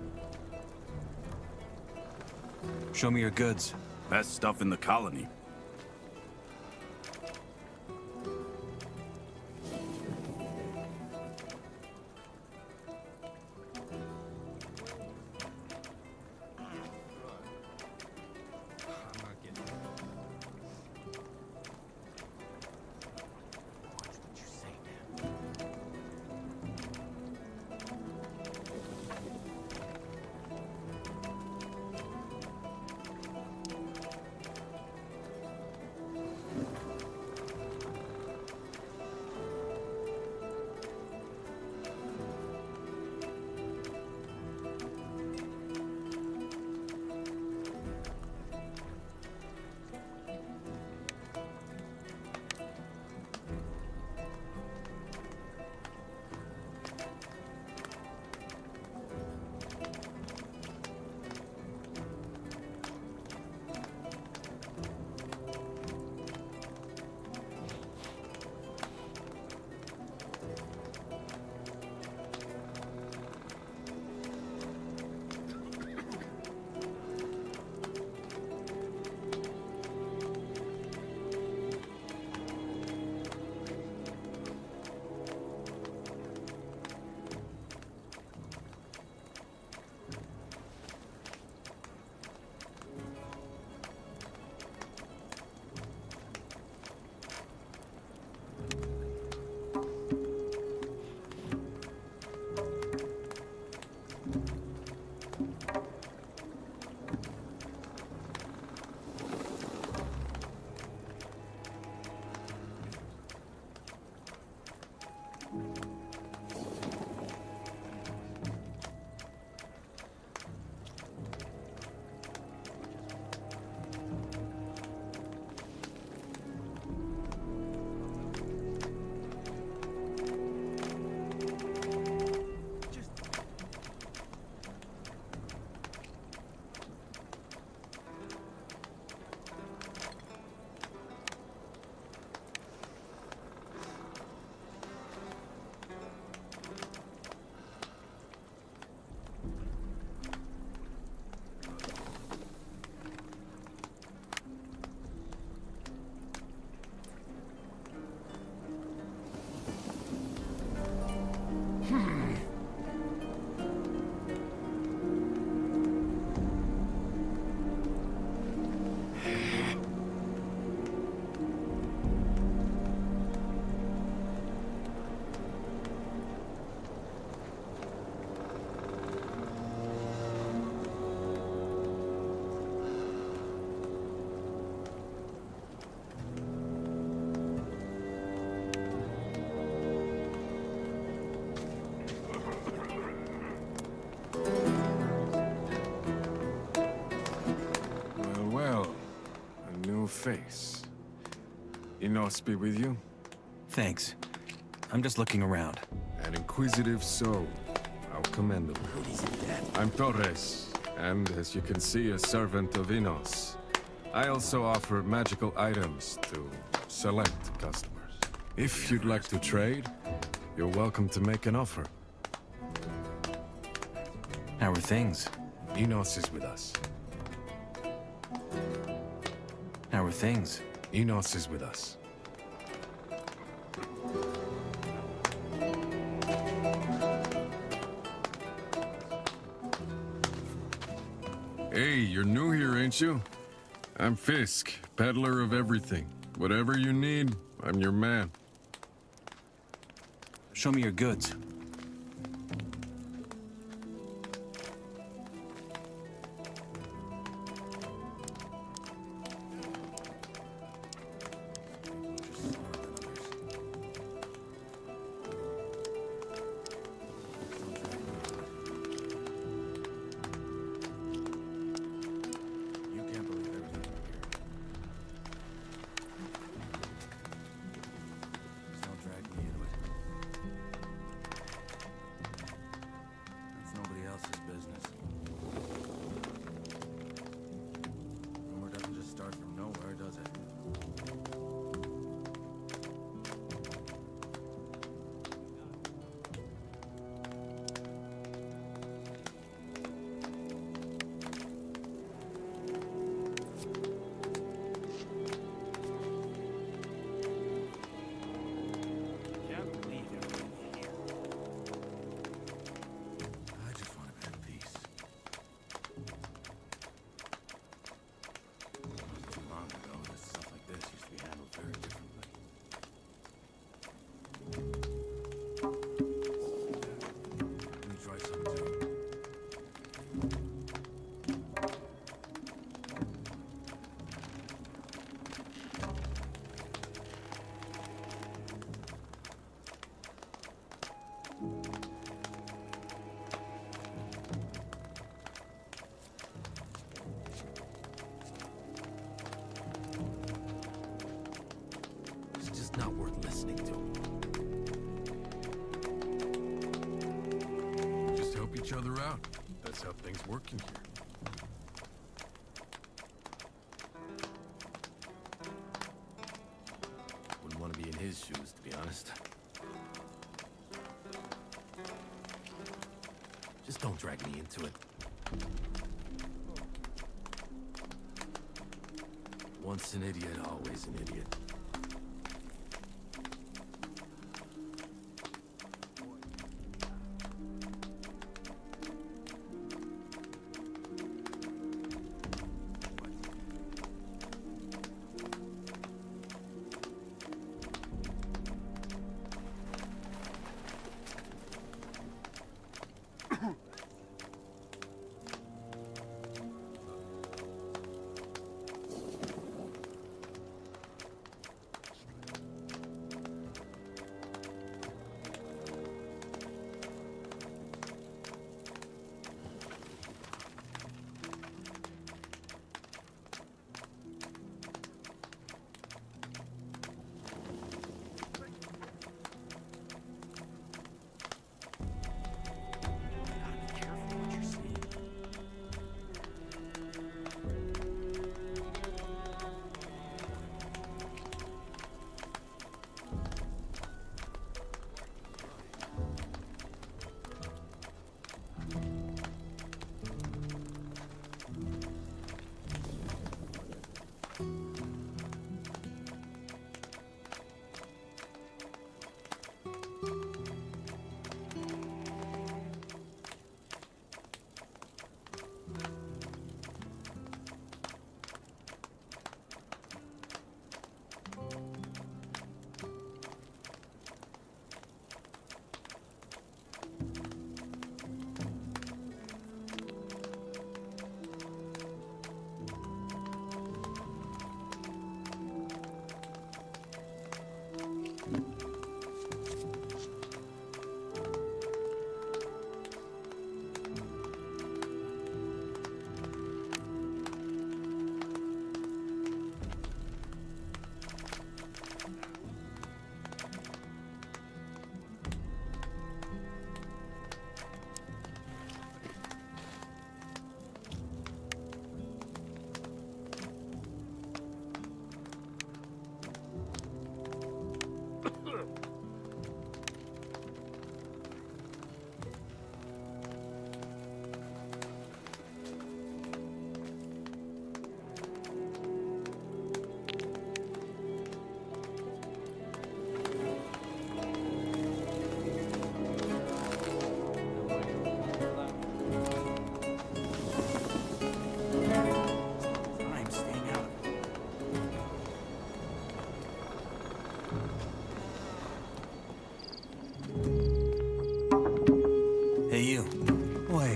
Show me your goods. Best stuff in the colony. Face. Enos be with you? Thanks. I'm just looking around. An inquisitive soul. How commendable. I'm Torres, and as you can see, a servant of Enos. I also offer magical items to select customers. If you'd like to trade, you're welcome to make an offer. How are things? Enos is with us. How are things? Enos is with us. Hey, you're new here, ain't you? I'm Fisk, peddler of everything. Whatever you need, I'm your man. Show me your goods. how things work in here. Wouldn't want to be in his shoes, to be honest. Just don't drag me into it. Once an idiot, always an idiot.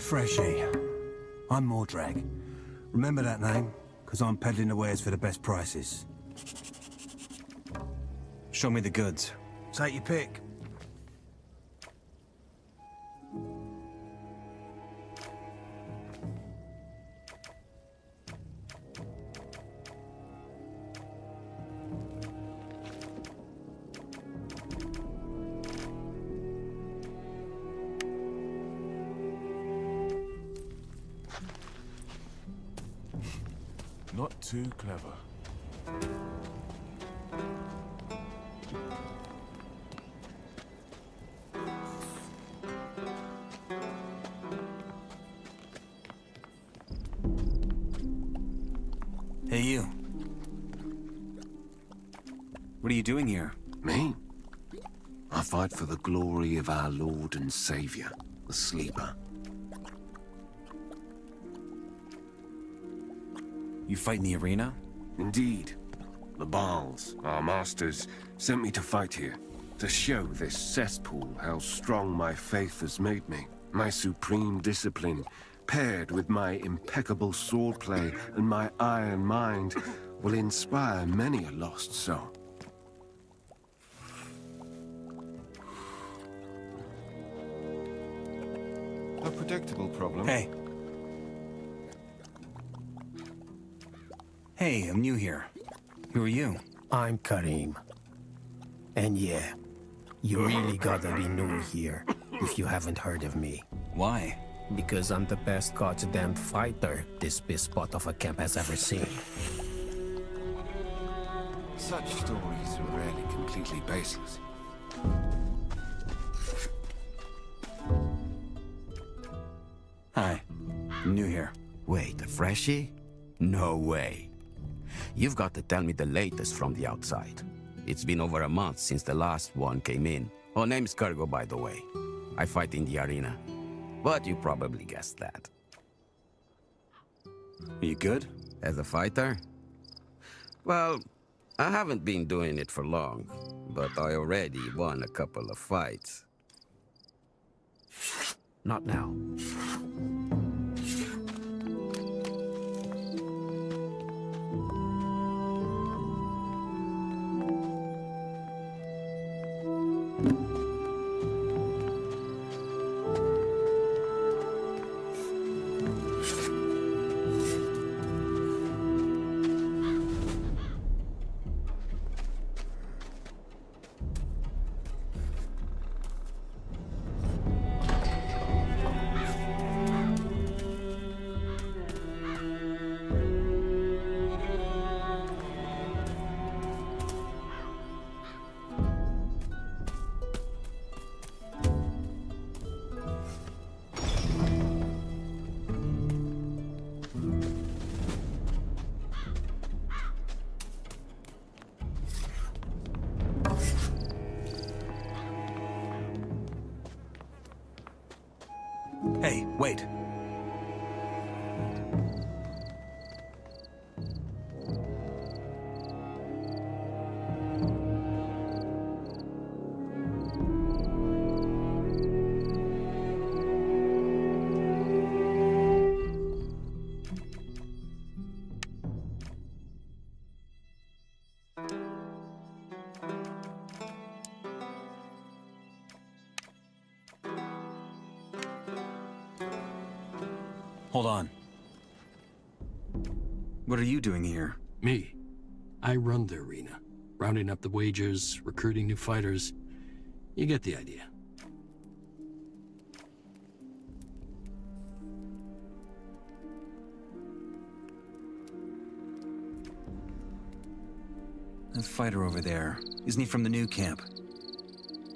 Freshie. I'm m.o.d. Remember that name? Because I'm peddling the wares for the best prices. Show me the goods. Take your pick. Not too clever. Hey, you. What are you doing here? Me? I fight for the glory of our Lord and Savior, the Sleeper. You fight in the arena? Indeed. The Baals, our masters, sent me to fight here, to show this cesspool how strong my faith has made me. My supreme discipline, paired with my impeccable swordplay and my iron mind, will inspire many a lost soul. A predictable problem. Hey. Hey, I'm new here. Who are you? I'm Karim. And yeah, you really gotta be new here if you haven't heard of me. Why? Because I'm the best goddamn fighter this spot of a camp has ever seen. Such stories are rarely completely baseless. Hi. New here. Wait, a freshie? No way. You've got to tell me the latest from the outside. It's been over a month since the last one came in. Oh, name's Cargo, by the way. I fight in the arena. But you probably guessed that. Are you good? As a fighter? Well, I haven't been doing it for long, but I already won a couple of fights. Not now. Hey, wait. Hold on. What are you doing here? Me? I run the arena. Rounding up the wagers, recruiting new fighters. You get the idea. That fighter over there, isn't he from the new camp?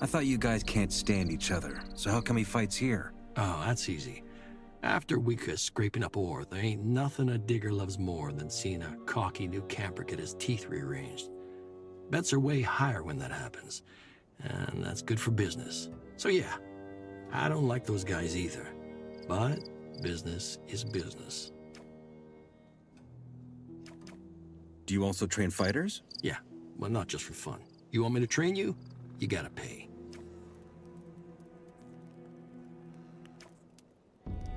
I thought you guys can't stand each other, so how come he fights here? Oh, that's easy. After a week of scraping up ore, there ain't nothing a digger loves more than seeing a cocky new camper get his teeth rearranged. Bets are way higher when that happens, and that's good for business. So yeah, I don't like those guys either, but business is business. Do you also train fighters? Yeah, well, not just for fun. You want me to train you? You gotta pay.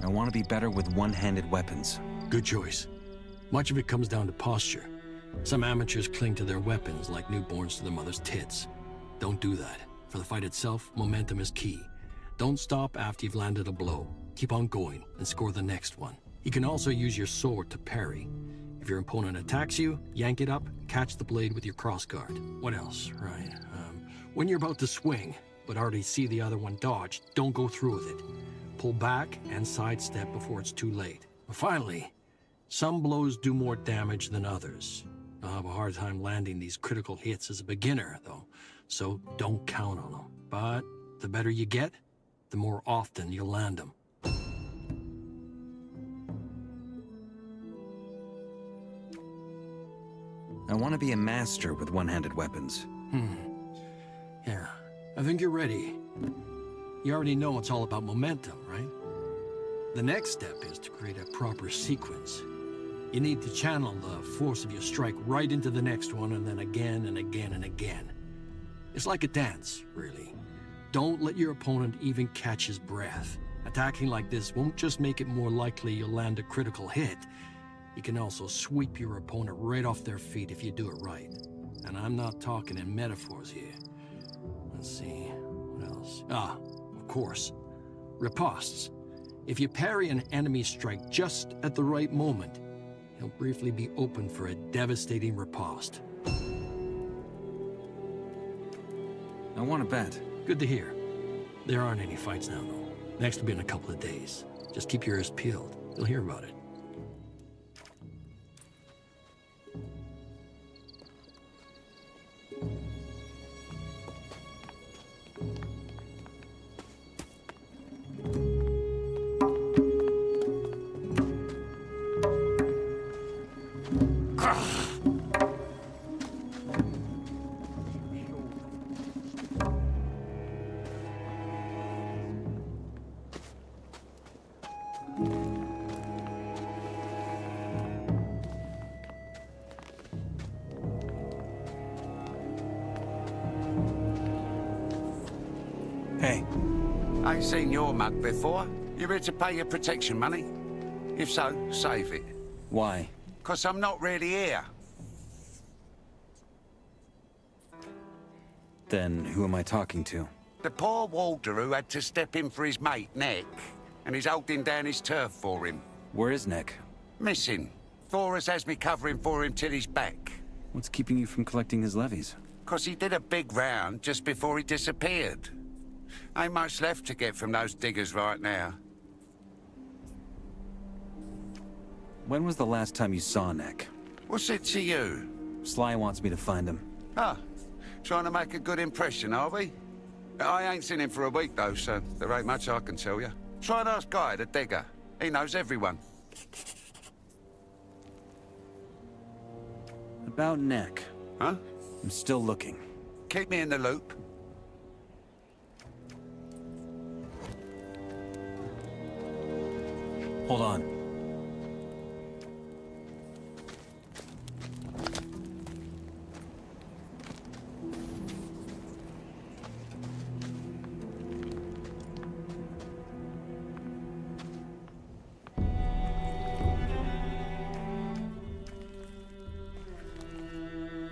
I want to be better with one-handed weapons. Good choice. Much of it comes down to posture. Some amateurs cling to their weapons like newborns to their mother's tits. Don't do that. For the fight itself, momentum is key. Don't stop after you've landed a blow. Keep on going and score the next one. You can also use your sword to parry. If your opponent attacks you, yank it up, catch the blade with your crossguard. What else? Right. When you're about to swing, but already see the other one dodge, don't go through with it. Pull back and sidestep before it's too late. Finally, some blows do more damage than others. You'll have a hard time landing these critical hits as a beginner, though, so don't count on them. But the better you get, the more often you'll land them. I want to be a master with one-handed weapons. Yeah, I think you're ready. You already know it's all about momentum, right? The next step is to create a proper sequence. You need to channel the force of your strike right into the next one, and then again and again and again. It's like a dance, really. Don't let your opponent even catch his breath. Attacking like this won't just make it more likely you'll land a critical hit. You can also sweep your opponent right off their feet if you do it right. And I'm not talking in metaphors here. Let's see, what else? Of course, ripostes. If you parry an enemy strike just at the right moment, he'll briefly be open for a devastating riposte. I want to bet. Good to hear. There aren't any fights now, though. Next will be in a couple of days. Just keep your ears peeled. You'll hear about it. Hey. Ain't seen your mug before. You ready to pay your protection money? If so, save it. Why? 'Cause I'm not really here. Then who am I talking to? The poor warder who had to step in for his mate, Nick, and he's holding down his turf for him. Where is Nick? Missing. Thoras has me covering for him till he's back. What's keeping you from collecting his levies? 'Cause he did a big round just before he disappeared. Ain't much left to get from those diggers right now. When was the last time you saw Nick? What's it to you? Sly wants me to find him. Ah, trying to make a good impression, are we? I ain't seen him for a week, though, so there ain't much I can tell you. Try and ask Guy, the digger. He knows everyone. About Nick. Huh? I'm still looking. Keep me in the loop. Hold on.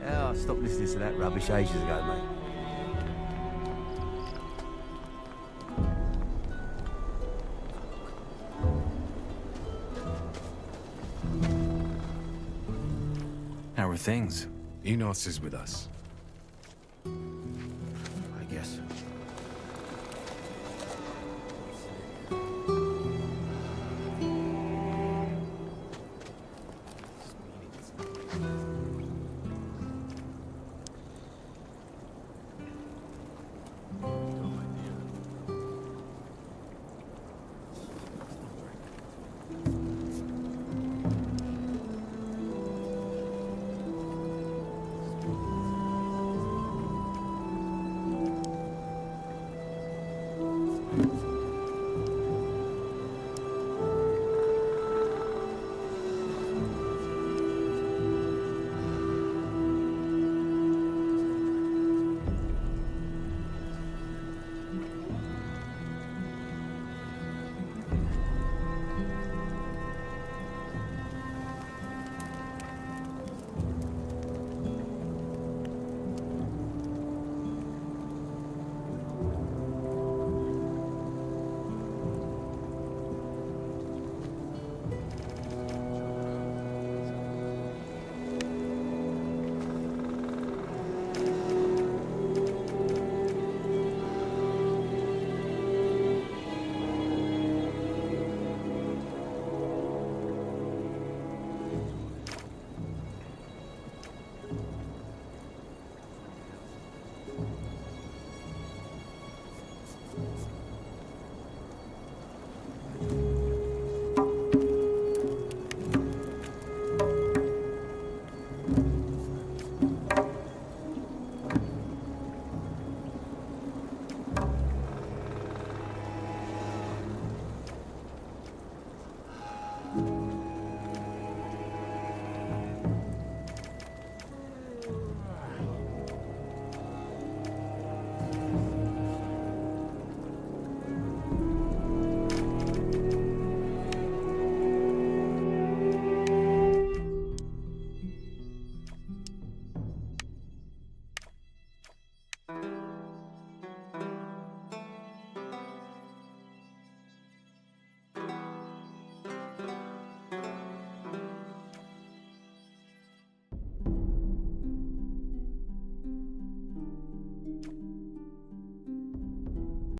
Yeah, I stopped listening to that rubbish ages ago, mate. How are things? Enos is with us.